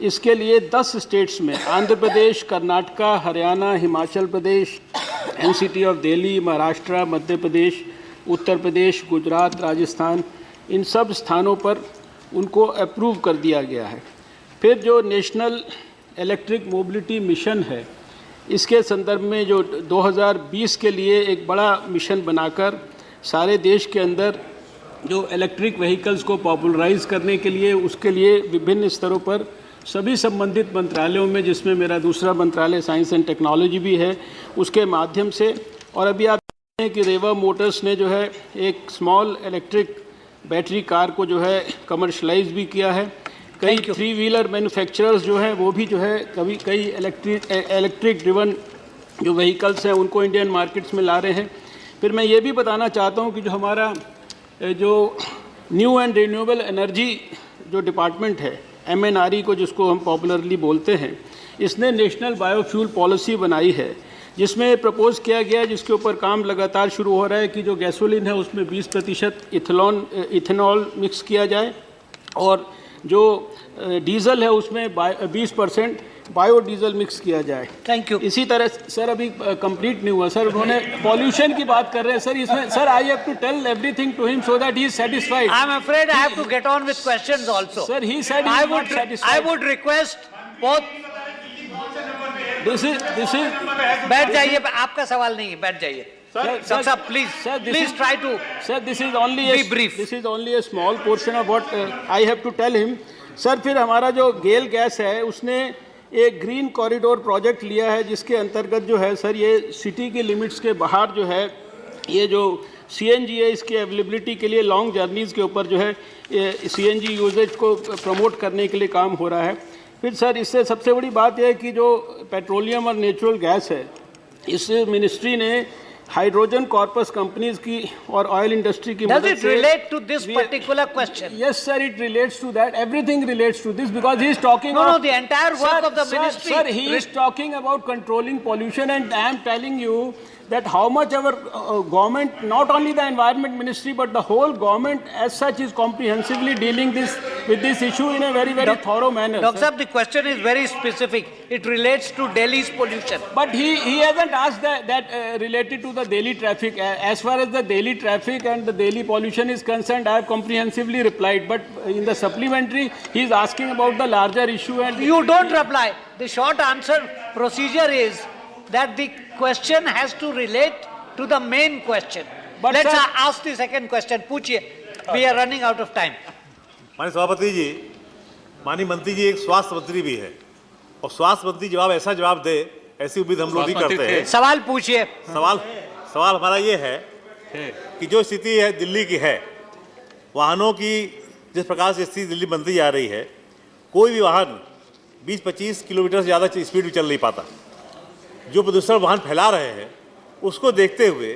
इसके लिए 10 स्टेट्स में आंध्र प्रदेश, कर्नाटका, हरियाणा, हिमाचल प्रदेश, एनसीटी ऑफ दिल्ली, महाराष्ट्र, मध्य प्रदेश, उत्तर प्रदेश, गुजरात, राजस्थान, इन सब स्थानों पर उनको अप्रूव कर दिया गया है। फिर जो नेशनल इलेक्ट्रिक मोबिलिटी मिशन है, इसके संदर्भ में जो 2020 के लिए एक बड़ा मिशन बनाकर सारे देश के अंदर जो इलेक्ट्रिक व्हीकल्स को पॉपुलराइज करने के लिए, उसके लिए विभिन्न स्तरों पर सभी संबंधित मंत्रालयों में, जिसमें मेरा दूसरा मंत्रालय साइंस एंड टेक्नोलॉजी भी है, उसके माध्यम से। और अभी आप जानते हैं कि रेवा मोटर्स ने जो है एक स्मॉल इलेक्ट्रिक बैटरी कार को जो है कमर्शलाइज भी किया है। कई 3 व्हीलर मैन्युफैक्चरर्स जो हैं वो भी जो है कई इलेक्ट्रिक ड्रिवन जो व्हीकल्स हैं उनको इंडियन मार्केट्स में ला रहे हैं। फिर मैं ये भी बताना चाहता हूँ कि जो हमारा जो न्यू एंड रिन्यूएबल एनर्जी जो डिपार्टमेंट है, MNRE को जिसको हम पॉपुलरली बोलते हैं, इसने नेशनल बायोफ्यूल पॉलिसी बनाई है, जिसमें प्रपोज किया गया है, जिसके ऊपर काम लगातार शुरू हो रहा है कि जो गैसोलीन है उसमें 20% इथेनॉल मिक्स किया जाए और जो डीजल है उसमें 20% बायोडीजल मिक्स किया जाए। Thank you. इसी तरह सर अभी कंप्लीट नहीं हुआ सर, उन्होंने पॉल्यूशन की बात कर रहे हैं सर, इसमें sir I have to tell everything to him so that he is satisfied. I am afraid I have to get on with questions also. Sir he said I would request both. This is बैठ जाइए, आपका सवाल नहीं है, बैठ जाइए। Sir, please try to. Sir, this is only be brief. This is only a small portion of what I have to tell him. Sir, फिर हमारा जो गेल गैस है उसने एक ग्रीन कॉरिडोर प्रोजेक्ट लिया है, जिसके अंतर्गत जो है सर ये सिटी के लिमिट्स के बाहर जो है ये जो CNG है इसकी अवेलेबिलिटी के लिए लॉन्ग जर्नीज़ के ऊपर जो है CNG यूजेज को प्रमोट करने के लिए काम हो रहा है। फिर सर इससे सबसे बड़ी बात यह है कि जो पेट्रोलियम और नेचुरल गैस है, इस मिनिस्ट्री ने हाइड्रोजन कॉर्पस कंपनीज की और ऑयल इंडस्ट्री की मदद से। Does it relate to this particular question? Yes, sir, it relates to that. Everything relates to this because he is talking. No, the entire work of the ministry. Sir, he is talking about controlling pollution, and I am telling you that how much our government, not only the environment ministry, but the whole government as such is comprehensively dealing with this issue in a very thorough manner. Dr. Saab, the question is very specific. It relates to Delhi's pollution. But he hasn't asked that related to the Delhi traffic. As far as the Delhi traffic and the Delhi pollution is concerned, I have comprehensively replied. But in the supplementary, he is asking about the larger issue. And you don't reply. The short answer procedure is that the question has to relate to the main question. But let's ask the second question. पूछिए. We are running out of time. माननीय सभापति जी, माननीय मंत्री जी एक स्वास्थ्य मंत्री भी है और स्वास्थ्य मंत्री ऐसा जवाब दे, ऐसी उम्मीद हम लोग भी करते हैं। सवाल पूछिए। सवाल हमारा ये है कि जो स्थिति है दिल्ली की है, वाहनों की जिस प्रकार से स्थिति दिल्ली बनती जा रही है, कोई भी वाहन 20-25 किलोमीटर से ज़्यादा स्पीड में चल नहीं पाता। जो प्रदूषण वाहन फैला रहे हैं उसको देखते हुए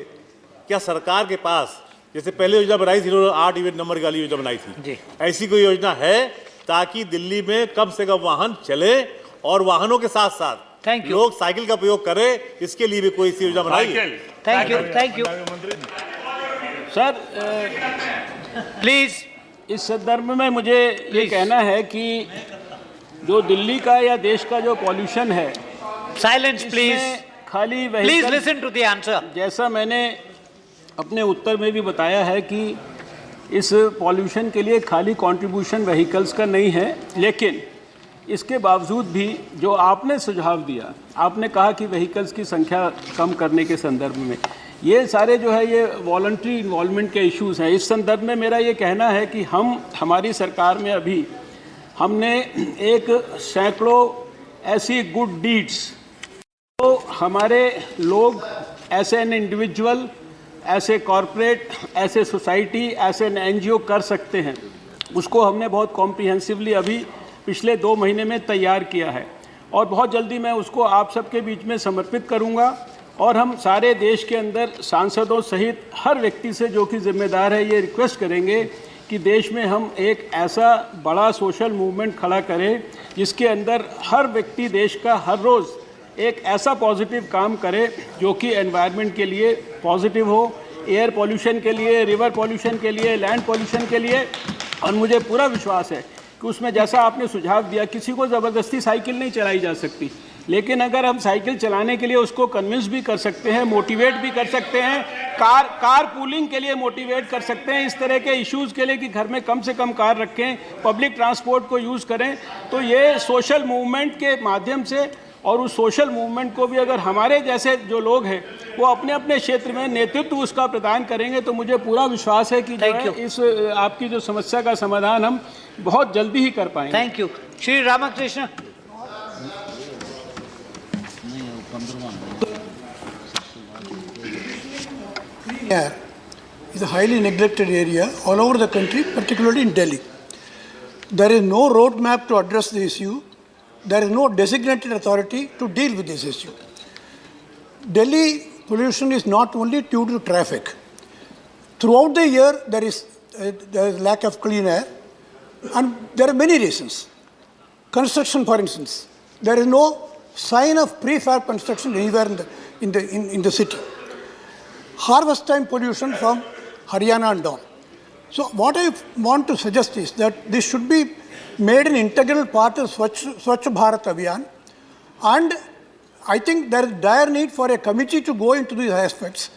क्या सरकार के पास, जैसे पहले योजना बनाई थी, 8 इवेंट नंबर वाली योजना बनाई थी, ऐसी कोई योजना है ताकि दिल्ली में कम से कम वाहन चले और वाहनों के साथ साथ लोग साइकिल का उपयोग करें, इसके लिए भी कोई सी योजना बनाई? Thank you sir. प्लीज इस संदर्भ में मुझे ये कहना है कि जो दिल्ली का या देश का जो पॉल्यूशन है, साइलेंस प्लीज, खाली please listen to the answer. जैसा मैंने अपने उत्तर में भी बताया है कि इस पॉल्यूशन के लिए खाली कंट्रीब्यूशन व्हीकल्स का नहीं है, लेकिन इसके बावजूद भी जो आपने सुझाव दिया, आपने कहा कि व्हीकल्स की संख्या कम करने के संदर्भ में, ये सारे जो है ये वॉलंटरी इन्वॉल्वमेंट के इश्यूज़ हैं। इस संदर्भ में मेरा ये कहना है कि हमारी सरकार में अभी हमने एक सैकड़ों ऐसी गुड डीड्स तो हमारे लोग as an individual, as a corporate, as a society, as an NGO कर सकते हैं, उसको हमने बहुत कॉम्प्रिहेंसिवली अभी पिछले 2 महीने में तैयार किया है और बहुत जल्दी मैं उसको आप सबके बीच में समर्पित करूंगा। और हम सारे देश के अंदर सांसदों सहित हर व्यक्ति से जो कि जिम्मेदार है ये रिक्वेस्ट करेंगे कि देश में हम एक ऐसा बड़ा सोशल मूवमेंट खड़ा करें जिसके अंदर हर व्यक्ति देश का हर रोज़ एक ऐसा पॉजिटिव काम करे जो कि एनवायरनमेंट के लिए पॉजिटिव हो, एयर पॉल्यूशन के लिए, रिवर पॉल्यूशन के लिए, लैंड पॉल्यूशन के लिए। और मुझे पूरा विश्वास है कि उसमें जैसा आपने सुझाव दिया, किसी को ज़बरदस्ती साइकिल नहीं चलाई जा सकती, लेकिन अगर हम साइकिल चलाने के लिए उसको कन्विंस भी कर सकते हैं, मोटिवेट भी कर सकते हैं, कार पूलिंग के लिए मोटिवेट कर सकते हैं, इस तरह के इश्यूज़ के लिए कि घर में कम से कम कार रखें, पब्लिक ट्रांसपोर्ट को यूज़ करें, तो ये सोशल मूवमेंट के माध्यम से, और उस सोशल मूवमेंट को भी अगर हमारे जैसे जो लोग हैं वो अपने अपने क्षेत्र में नेतृत्व उसका प्रदान करेंगे, तो मुझे पूरा विश्वास है कि जो है इस आपकी जो समस्या का समाधान हम बहुत जल्दी ही कर पाएंगे। Thank you. Shri Ramakrishna. Air is a highly neglected area all over the country, particularly in Delhi. There is no roadmap to address the issue. There is no designated authority to deal with this issue. Delhi pollution is not only due to traffic. Throughout the year, there is lack of clean air, and there are many reasons. Construction, for instance, there is no sign of prefab construction anywhere in the city. Harvest time pollution from Haryana and down. So what I want to suggest is that this should be made an integral part of Swachh Bharat Abhiyan, and I think there is dire need for a committee to go into these aspects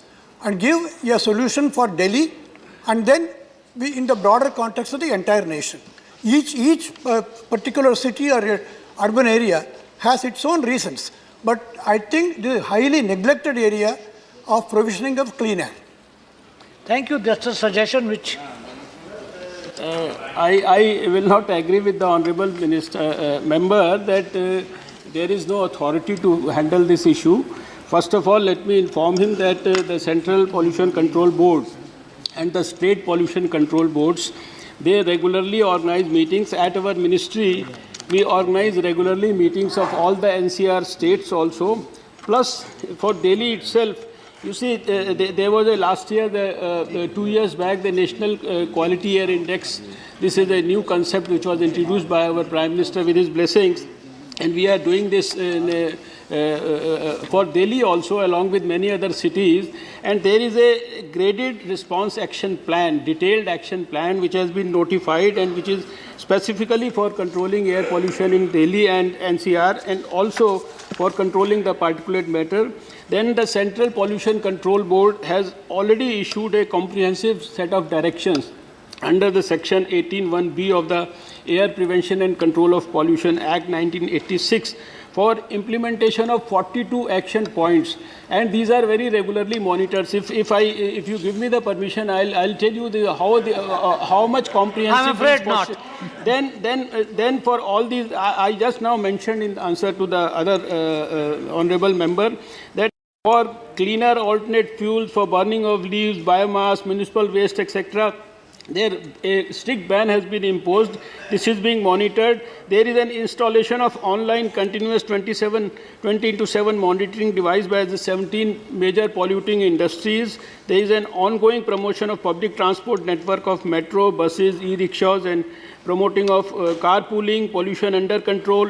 and give a solution for Delhi, and then in the broader context of the entire nation. Each particular city or urban area has its own reasons, but I think the highly neglected area of provisioning of clean air. Thank you. That's a suggestion which I will not agree with the honourable member that there is no authority to handle this issue. First of all, let me inform him that the Central Pollution Control Board and the State Pollution Control Boards, they regularly organize meetings at our ministry. We organize regularly meetings of all the NCR states also. Plus, for Delhi itself, you see, there was last year, 2 years back, the National Quality Air Index. This is a new concept which was introduced by our Prime Minister with his blessings. And we are doing this for Delhi also, along with many other cities. And there is a graded response action plan, detailed action plan, which has been notified and which is specifically for controlling air pollution in Delhi and NCR, and also for controlling the particulate matter. Then the Central Pollution Control Board has already issued a comprehensive set of directions under the Section 18(1)(b) of the Air Prevention and Control of Pollution Act 1986 for implementation of 42 action points, and these are very regularly monitored. If you give me the permission, I'll tell you how much comprehensive. I'm afraid not. Then for all these, I just now mentioned in answer to the other honourable member that for cleaner alternate fuels, for burning of leaves, biomass, municipal waste, etc., there a strict ban has been imposed. This is being monitored. There is an installation of online continuous 20/7 monitoring device by the 17 major polluting industries. There is an ongoing promotion of public transport network of metro, buses, e-rickshaws, and promoting of carpooling, pollution under control,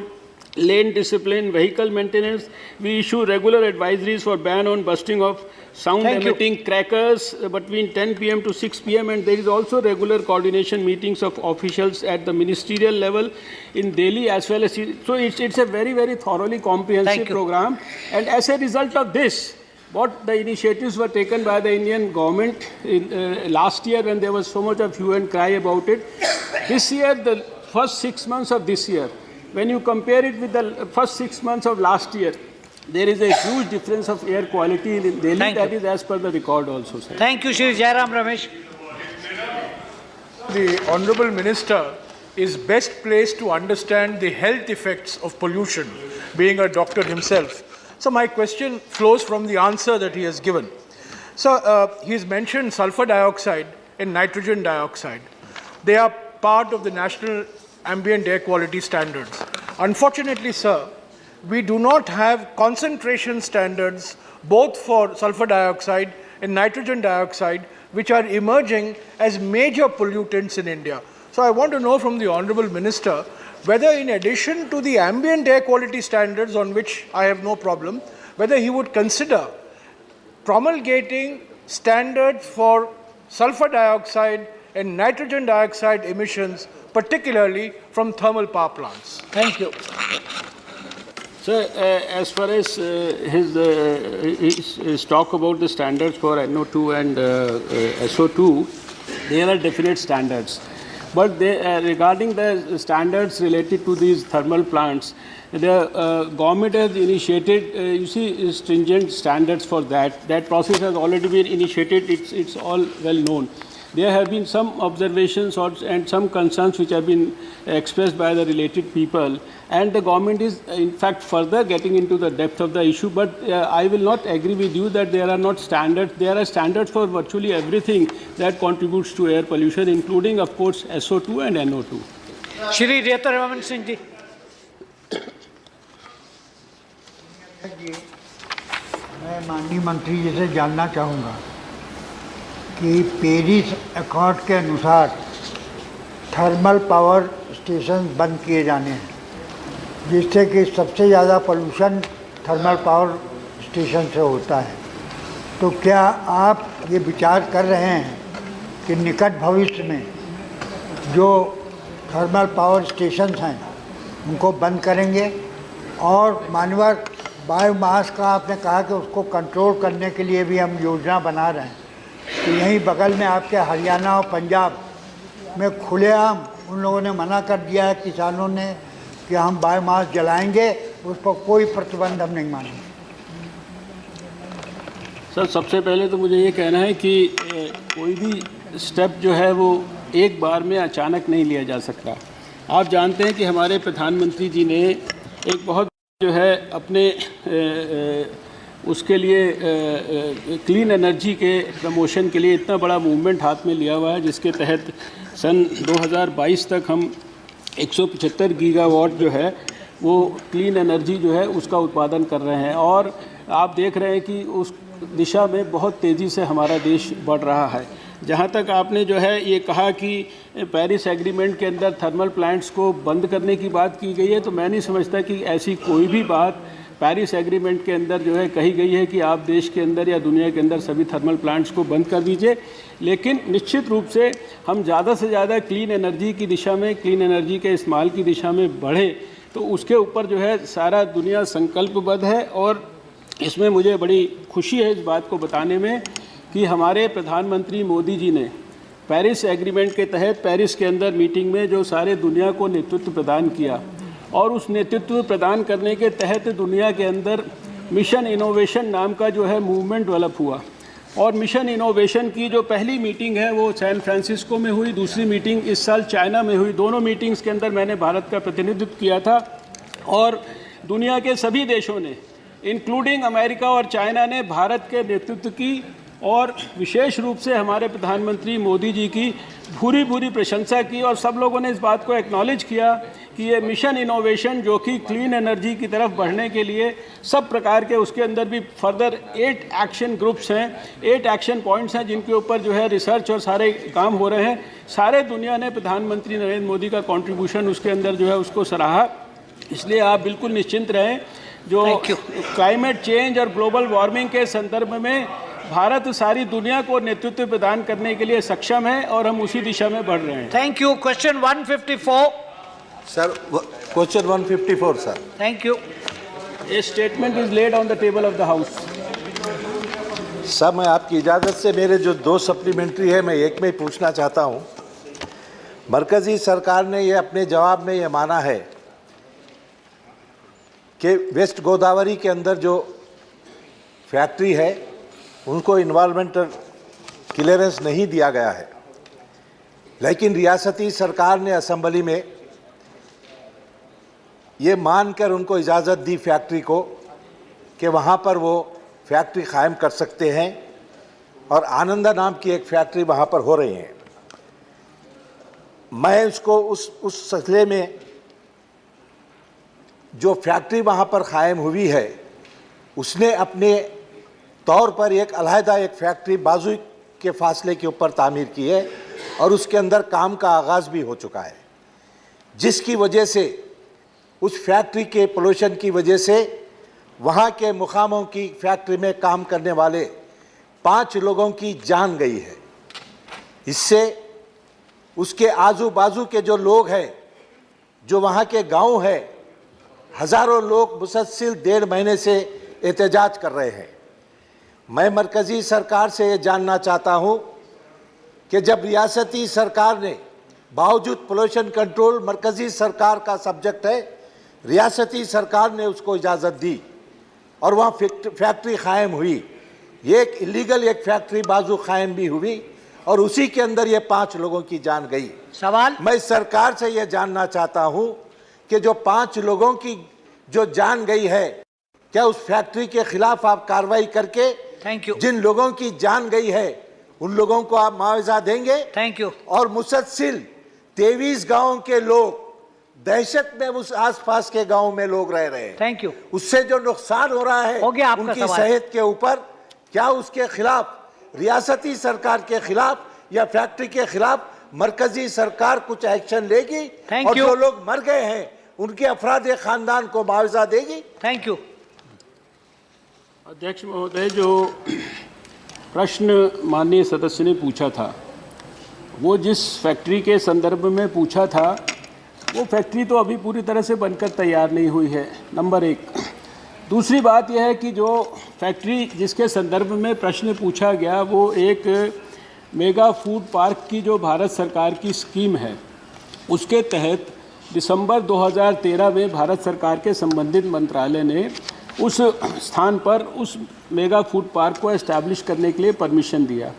lane discipline, vehicle maintenance. We issue regular advisories for ban on busting of sound-emitting crackers between 10 p.m. to 6 p.m. and there is also regular coordination meetings of officials at the ministerial level in Delhi as well as. So it's a very, very thoroughly comprehensive program. And as a result of this, what the initiatives were taken by the Indian government in, last year when there was so much of hue and cry about it, this year, the first 6 months of this year, when you compare it with the first 6 months of last year, there is a huge difference of air quality in Delhi. That is as per the record also, sir. Thank you, Shri Jairam Ramesh. The Honourable Minister is best placed to understand the health effects of pollution, being a doctor himself. So my question flows from the answer that he has given. So he has mentioned sulfur dioxide and nitrogen dioxide. They are part of the National Ambient Air Quality Standards. Unfortunately, sir, we do not have concentration standards both for sulfur dioxide and nitrogen dioxide which are emerging as major pollutants in India. So I want to know from the Honorable Minister whether, in addition to the ambient air quality standards, on which I have no problem, whether he would consider promulgating standards for sulfur dioxide and nitrogen dioxide emissions, particularly from thermal power plants. Thank you. So, as far as his talk about the standards for NO2 and SO2, there are definite standards. But regarding the standards related to these thermal plants, the government has initiated, stringent standards for that. That process has already been initiated. It's all well known. There have been some observations and some concerns which have been expressed by the related people, and the government is in fact further getting into the depth of the issue. But I will not agree with you that there are not standards. There are standards for virtually everything that contributes to air pollution, including of course SO2 and NO2. Shri Reta Raman Singh ji. मैं माननीय मंत्री जी से जानना चाहूँगा कि Paris accord के अनुसार thermal power station बंद किए जाने हैं, जिससे कि सबसे ज़्यादा पोल्यूशन थर्मल पावर स्टेशन से होता है। तो क्या आप ये विचार कर रहे हैं कि निकट भविष्य में जो थर्मल पावर स्टेशंस हैं उनको बंद करेंगे? और मानवर बायोमास का आपने कहा कि उसको कंट्रोल करने के लिए भी हम योजना बना रहे हैं, तो यहीं बगल में आपके हरियाणा और पंजाब में खुलेआम उन लोगों ने मना कर दिया है, किसानों ने, कि हम बायोमास जलाएंगे, उस पर कोई प्रतिबंध हम नहीं मानेंगे। सर, सबसे पहले तो मुझे ये कहना है कि कोई भी स्टेप जो है वो एक बार में अचानक नहीं लिया जा सकता। आप जानते हैं कि हमारे प्रधानमंत्री जी ने एक बहुत जो है अपने उसके लिए क्लीन एनर्जी के प्रमोशन के लिए इतना बड़ा मूवमेंट हाथ में लिया हुआ है, जिसके तहत सन 2022 तक हम 175 गीगावाट जो है वो क्लीन एनर्जी जो है उसका उत्पादन कर रहे हैं। और आप देख रहे हैं कि उस दिशा में बहुत तेज़ी से हमारा देश बढ़ रहा है। जहाँ तक आपने जो है ये कहा कि पेरिस एग्रीमेंट के अंदर थर्मल प्लांट्स को बंद करने की बात की गई है, तो मैं नहीं समझता कि ऐसी कोई भी बात पेरिस एग्रीमेंट के अंदर जो है कही गई है कि आप देश के अंदर या दुनिया के अंदर सभी थर्मल प्लांट्स को बंद कर दीजिए। लेकिन निश्चित रूप से हम ज़्यादा से ज़्यादा क्लीन एनर्जी की दिशा में, क्लीन एनर्जी के इस्तेमाल की दिशा में बढ़ें, तो उसके ऊपर जो है सारा दुनिया संकल्पबद्ध है। और इसमें मुझे बड़ी खुशी है इस बात को बताने में कि हमारे प्रधानमंत्री मोदी जी ने पेरिस एग्रीमेंट के तहत पेरिस के अंदर मीटिंग में जो सारे दुनिया को नेतृत्व प्रदान किया, और उस नेतृत्व प्रदान करने के तहत दुनिया के अंदर मिशन इनोवेशन नाम का जो है मूवमेंट डेवलप हुआ। और मिशन इनोवेशन की जो पहली मीटिंग है वो सैन फ्रांसिस्को में हुई, दूसरी मीटिंग इस साल चाइना में हुई। दोनों मीटिंग्स के अंदर मैंने भारत का प्रतिनिधित्व किया था, और दुनिया के सभी देशों ने इंक्लूडिंग अमेरिका और चाइना ने भारत के नेतृत्व की, और विशेष रूप से हमारे प्रधानमंत्री मोदी जी की भूरी भूरी प्रशंसा की। और सब लोगों ने इस बात को एक्नॉलेज किया कि ये मिशन इनोवेशन जो कि क्लीन एनर्जी की तरफ बढ़ने के लिए सब प्रकार के, उसके अंदर भी फर्दर 8 एक्शन ग्रुप्स हैं, 8 एक्शन पॉइंट्स हैं जिनके ऊपर जो है रिसर्च और सारे काम हो रहे हैं। सारे दुनिया ने प्रधानमंत्री नरेंद्र मोदी का कंट्रीब्यूशन उसके अंदर जो है उसको सराहा। इसलिए आप बिल्कुल निश्चिंत रहें, जो क्लाइमेट चेंज और ग्लोबल वार्मिंग के संदर्भ में भारत सारी दुनिया को नेतृत्व प्रदान करने के लिए सक्षम है, और हम उसी दिशा में बढ़ रहे हैं। Thank you. Question 154 sir, question 154 sir. Thank you. A statement is laid on the table of the house. Sir, मैं आपकी इजाज़त से मेरे जो 2 सप्लीमेंट्री है मैं एक में ही पूछना चाहता हूँ। मरकज़ी सरकार ने ये अपने जवाब में ये माना है कि वेस्ट गोदावरी के अंदर जो फैक्ट्री है उनको इन्वायरमेंटल क्लियरेंस नहीं दिया गया है, लेकिन रियासती सरकार ने असेंबली में ये मानकर उनको इजाज़त दी फैक्ट्री को कि वहाँ पर वो फैक्ट्री कायम कर सकते हैं, और आनंदा नाम की एक फैक्ट्री वहाँ पर हो रही है। मैं उसको उस सिलसिले में जो फैक्ट्री वहाँ पर कायम हुई है उसने अपने तौर पर एक अलहदा एक फैक्ट्री बाजू के फासले के ऊपर तामीर की है और उसके अंदर काम का आगाज़ भी हो चुका है, जिसकी वजह से उस फैक्ट्री के पोल्यूशन की वजह से वहाँ के मुकामों की फैक्ट्री में काम करने वाले 5 लोगों की जान गई है। इससे उसके आजू बाजू के जो लोग हैं, जो वहाँ के गांव है, हज़ारों लोग मुसलसल 1.5 महीने से एहतजाज कर रहे हैं। मैं मरकज़ी सरकार से ये जानना चाहता हूँ कि जब रियासती सरकार ने बावजूद पोल्यूशन कंट्रोल मरकज़ी सरकार का सब्जेक्ट है, रियासती सरकार ने उसको इजाज़त दी और वहाँ फैक्ट्री कायम हुई, ये एक इलीगल एक फैक्ट्री बाजू कायम भी हुई और उसी के अंदर ये 5 लोगों की जान गई। सवाल, मैं सरकार से ये जानना चाहता हूँ कि जो 5 लोगों की जो जान गई है, क्या उस फैक्ट्री के खिलाफ आप कार्रवाई करके थैंक यू, जिन लोगों की जान गई है उन लोगों को आप मुआवजा देंगे? Thank you. और मुसलसिल 23 गांव के लोग दहशत में उस आसपास के गांव में लोग रह रहे हैं। Thank you. उससे जो नुकसान हो रहा है हो गया आपका उनकी सवाल। सेहत के ऊपर, क्या उसके खिलाफ रियासती सरकार के खिलाफ या फैक्ट्री के खिलाफ मरकजी सरकार कुछ एक्शन लेगी? और जो लोग मर गए हैं उनके अफराद खानदान को मुआवजा देगी? Thank you. अध्यक्ष महोदय, जो प्रश्न माननीय सदस्य ने पूछा था, वो जिस फैक्ट्री के संदर्भ में पूछा था, वो फैक्ट्री तो अभी पूरी तरह से बनकर तैयार नहीं हुई है, नंबर 1। दूसरी बात यह है कि जो फैक्ट्री जिसके संदर्भ में प्रश्न पूछा गया, वो एक मेगा फूड पार्क की जो भारत सरकार की स्कीम है, उसके तहत दिसंबर 2013 में भारत सरकार के संबंधित मंत्रालय ने उस स्थान पर उस मेगा फूड पार्क को एस्टैब्लिश करने के लिए परमिशन दिया।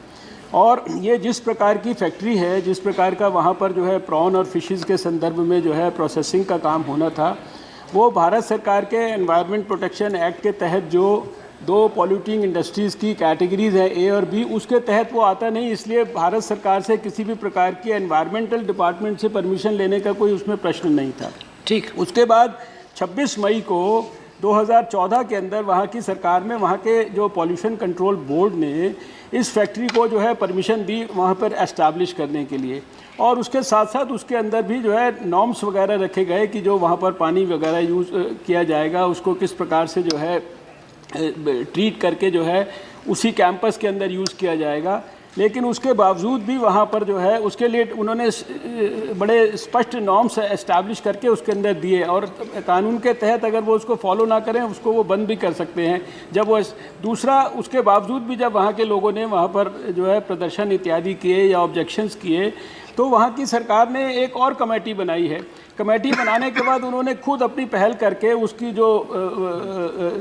और ये जिस प्रकार की फैक्ट्री है, जिस प्रकार का वहाँ पर जो है प्रॉन और फिशेस के संदर्भ में जो है प्रोसेसिंग का काम होना था, वो भारत सरकार के एनवायरनमेंट प्रोटेक्शन एक्ट के तहत जो 2 पॉल्यूटिंग इंडस्ट्रीज़ की कैटेगरीज है ए और बी, उसके तहत वो आता नहीं। इसलिए भारत सरकार से किसी भी प्रकार की एनवायरमेंटल डिपार्टमेंट से परमिशन लेने का कोई उसमें प्रश्न नहीं था। ठीक। उसके बाद 26 मई को 2014 के अंदर वहाँ की सरकार में वहाँ के जो पॉल्यूशन कंट्रोल बोर्ड ने इस फैक्ट्री को जो है परमिशन दी वहाँ पर एस्टैब्लिश करने के लिए। और उसके साथ साथ उसके अंदर भी जो है नॉर्म्स वगैरह रखे गए कि जो वहाँ पर पानी वगैरह यूज़ किया जाएगा, उसको किस प्रकार से जो है ट्रीट करके जो है उसी कैंपस के अंदर यूज़ किया जाएगा। लेकिन उसके बावजूद भी वहाँ पर जो है उसके लिए उन्होंने बड़े स्पष्ट नॉर्म्स एस्टैब्लिश करके उसके अंदर दिए और कानून के तहत अगर वो उसको फॉलो ना करें उसको वो बंद भी कर सकते हैं। जब वो दूसरा उसके बावजूद भी जब वहाँ के लोगों ने वहाँ पर जो है प्रदर्शन इत्यादि किए या ऑब्जेक्शंस किए, तो वहाँ की सरकार ने एक और कमेटी बनाई है। कमेटी बनाने के बाद उन्होंने खुद अपनी पहल करके उसकी जो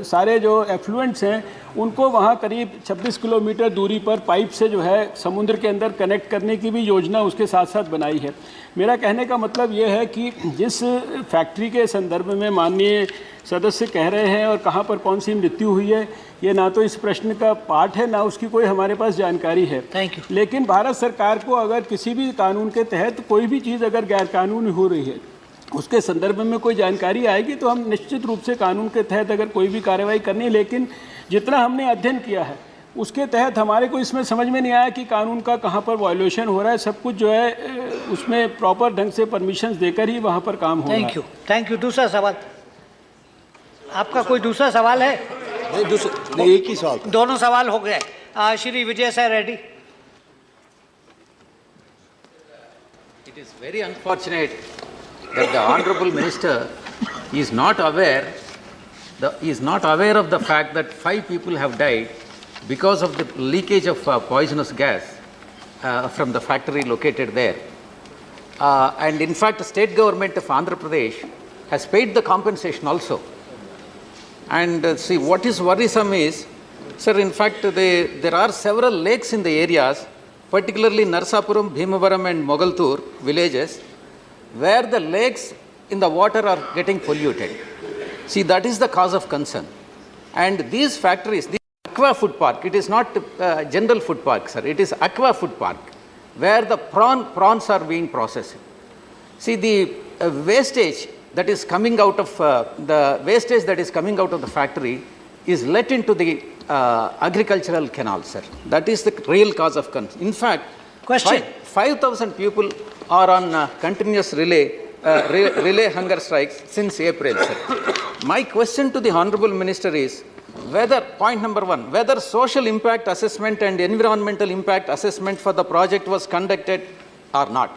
सारे जो एफ्लुएंट्स हैं उनको वहाँ करीब 26 किलोमीटर दूरी पर पाइप से जो है समुद्र के अंदर कनेक्ट करने की भी योजना उसके साथ साथ बनाई है। मेरा कहने का मतलब ये है कि जिस फैक्ट्री के संदर्भ में माननीय सदस्य कह रहे हैं और कहाँ पर कौन सी मृत्यु हुई है, ये ना तो इस प्रश्न का पार्ट है, ना उसकी कोई हमारे पास जानकारी है। Thank you. लेकिन भारत सरकार को अगर किसी भी कानून के तहत कोई भी चीज़ अगर गैरकानूनी हो रही है, उसके संदर्भ में कोई जानकारी आएगी तो हम निश्चित रूप से कानून के तहत अगर कोई भी कार्रवाई करनी है। लेकिन जितना हमने अध्ययन किया है उसके तहत हमारे को इसमें समझ में नहीं आया कि कानून का कहाँ पर वायोलेशन हो रहा है। सब कुछ जो है उसमें प्रॉपर ढंग से परमिशंस देकर ही वहाँ पर काम हो रहा है। Thank you, thank you. दूसरा सवाल, आपका कोई दूसरा सवाल है? नहीं, एक ही सवाल। दोनों सवाल हो गए। Shri Vijay Sai Reddy. It is very unfortunate that the Honorable Minister is not aware of the fact that 5 people have died because of the leakage of poisonous gas from the factory located there. And in fact, the state government of Andhra Pradesh has paid the compensation also. And see, what is worrisome is, sir, in fact, there are several lakes in the areas, particularly Narsapuram, Bhimavaram and Mogaltur villages, where the lakes in the water are getting polluted. See, that is the cause of concern. And these factories, the Aqua Food Park, it is not general food park, sir, it is Aqua Food Park, where the prawns are being processed. See, the wastage that is coming out of the factory is let into the agricultural canal, sir. That is the real cause of concern. In fact, Question. 5,000 people are on continuous relay hunger strikes since April, sir. My question to the Honorable Minister is whether, point number one, whether social impact assessment and environmental impact assessment for the project was conducted or not,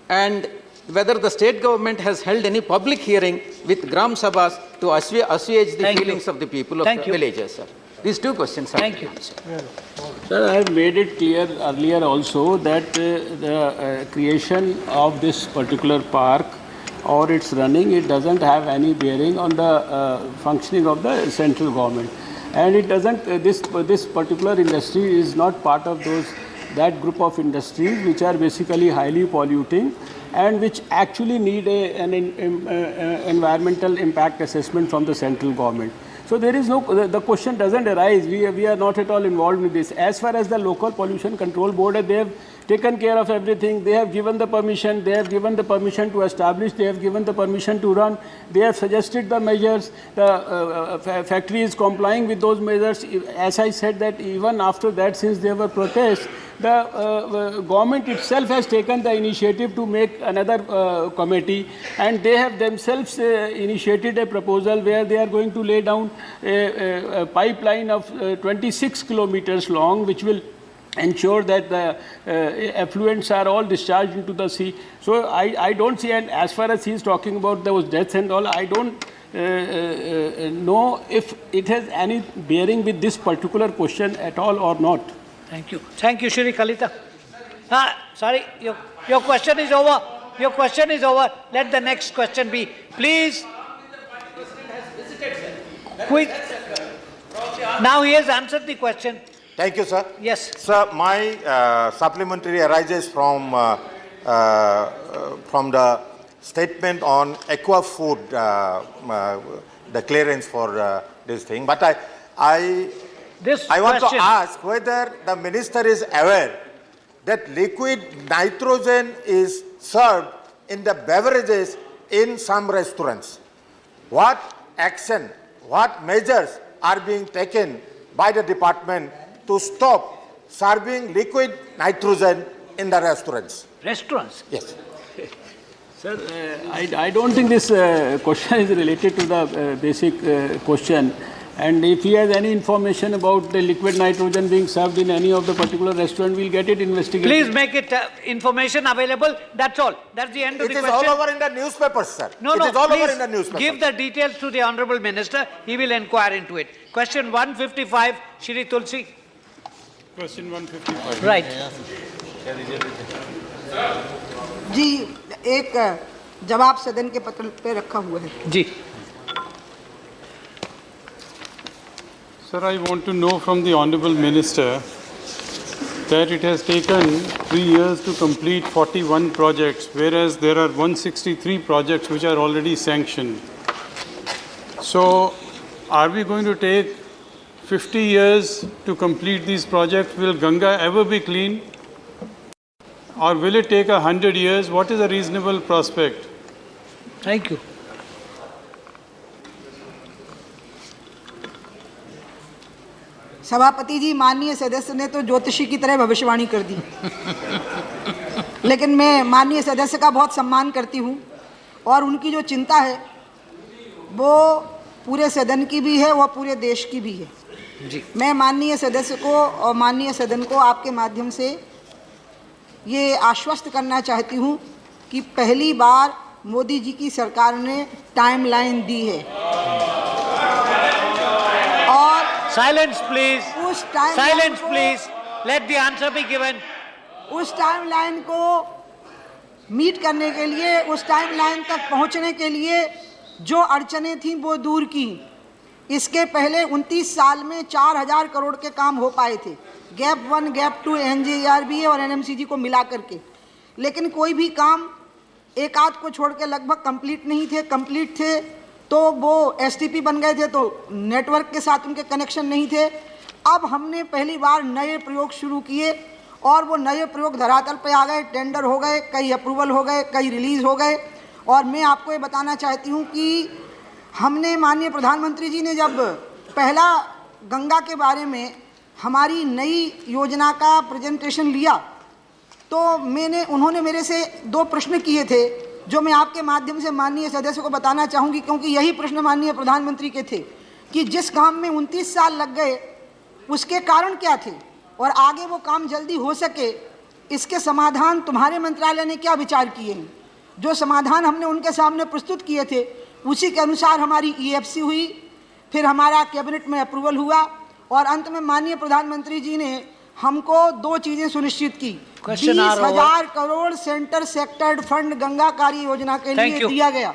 and whether the state government has held any public hearing with Gram Sabhas to assuage the feelings of the people of the villages, sir. These two questions. Thank you. Sir, I have made it clear earlier also that the creation of this particular park or its running, it doesn't have any bearing on the functioning of the central government. And it doesn't, this particular industry is not part of that group of industries which are basically highly polluting and which actually need an environmental impact assessment from the central government. So there is no, the question doesn't arise. We are not at all involved with this. As far as the local pollution control board, they have taken care of everything. They have given the permission. They have given the permission to establish. They have given the permission to run. They have suggested the measures. The factory is complying with those measures. As I said that even after that, since there were protests, the government itself has taken the initiative to make another committee, and they have themselves initiated a proposal where they are going to lay down a pipeline of 26 kilometers long, which will ensure that the effluents are all discharged into the sea. So I don't see, and as far as he is talking about those deaths and all, I don't know if it has any bearing with this particular question at all or not. Thank you. Thank you, Shri Kalita. Sorry, your question is over. Your question is over. Let the next question be. Please. Quick. Now he has answered the question. Thank you, sir. Yes. Sir, my supplementary arises from the statement on aqua food, the clearance for this thing. But I want to ask whether the minister is aware that liquid nitrogen is served in the beverages in some restaurants. What action, what measures are being taken by the department to stop serving liquid nitrogen in the restaurants? Restaurants? Yes. Sir, I don't think this question is related to the basic question. And if he has any information about the liquid nitrogen being served in any of the particular restaurant, we'll get it investigated. Please make it information available. That's all. That's the end of the question. It is all over in the newspapers, sir. No, it is all please over in the newspapers. give the details to the Honorable Minister. He will inquire into it. Question 155, Shri Tulsi. Question 155. Right. जी, एक जवाब सदन के पत्र पे रखा हुआ है। जी। Sir, I want to know from the Honorable Minister that it has taken 3 years to complete 41 projects, whereas there are 163 projects which are already sanctioned. So, are we going to take 50 years to complete these projects? Will Ganga ever be clean? Or will it take 100 years? What is a reasonable prospect? Thank you. सभापति जी, माननीय सदस्य ने तो ज्योतिषी की तरह भविष्यवाणी कर दी, लेकिन मैं माननीय सदस्य का बहुत सम्मान करती हूँ और उनकी जो चिंता है वो पूरे सदन की भी है, वो पूरे देश की भी है। जी। मैं माननीय सदस्य को और माननीय सदन को आपके माध्यम से ये आश्वस्त करना चाहती हूँ कि पहली बार मोदी जी की सरकार ने टाइमलाइन दी है और Silence, please. उस time Silence, please. Let the answer be given. उस टाइमलाइन को मीट करने के लिए, उस टाइमलाइन तक पहुंचने के लिए जो अड़चनें थीं वो दूर की। इसके पहले 29 साल में 4000 करोड़ के काम हो पाए थे, गैप 1, गैप 2, NJRBA और NMCG को मिला करके, लेकिन कोई भी काम एक आध को छोड़ के लगभग कंप्लीट नहीं थे। कंप्लीट थे तो वो STP बन गए थे, तो नेटवर्क के साथ उनके कनेक्शन नहीं थे। अब हमने पहली बार नए प्रयोग शुरू किए और वो नए प्रयोग धरातल पे आ गए, टेंडर हो गए, कई अप्रूवल हो गए, कई रिलीज़ हो गए। और मैं आपको ये बताना चाहती हूँ कि हमने, माननीय प्रधानमंत्री जी ने जब पहला गंगा के बारे में हमारी नई योजना का प्रेजेंटेशन लिया तो उन्होंने मेरे से 2 प्रश्न किए थे जो मैं आपके माध्यम से माननीय सदस्य को बताना चाहूँगी, क्योंकि यही प्रश्न माननीय प्रधानमंत्री के थे कि जिस काम में 29 साल लग गए उसके कारण क्या थे और आगे वो काम जल्दी हो सके इसके समाधान तुम्हारे मंत्रालय ने क्या विचार किए हैं। जो समाधान हमने उनके सामने प्रस्तुत किए थे उसी के अनुसार हमारी EFC हुई, फिर हमारा कैबिनेट में अप्रूवल हुआ और अंत में माननीय प्रधानमंत्री जी ने हमको 2 चीज़ें सुनिश्चित की। 20,000 करोड़ सेंटर सेक्टर्ड फंड गंगा कार्य योजना के लिए दिया गया।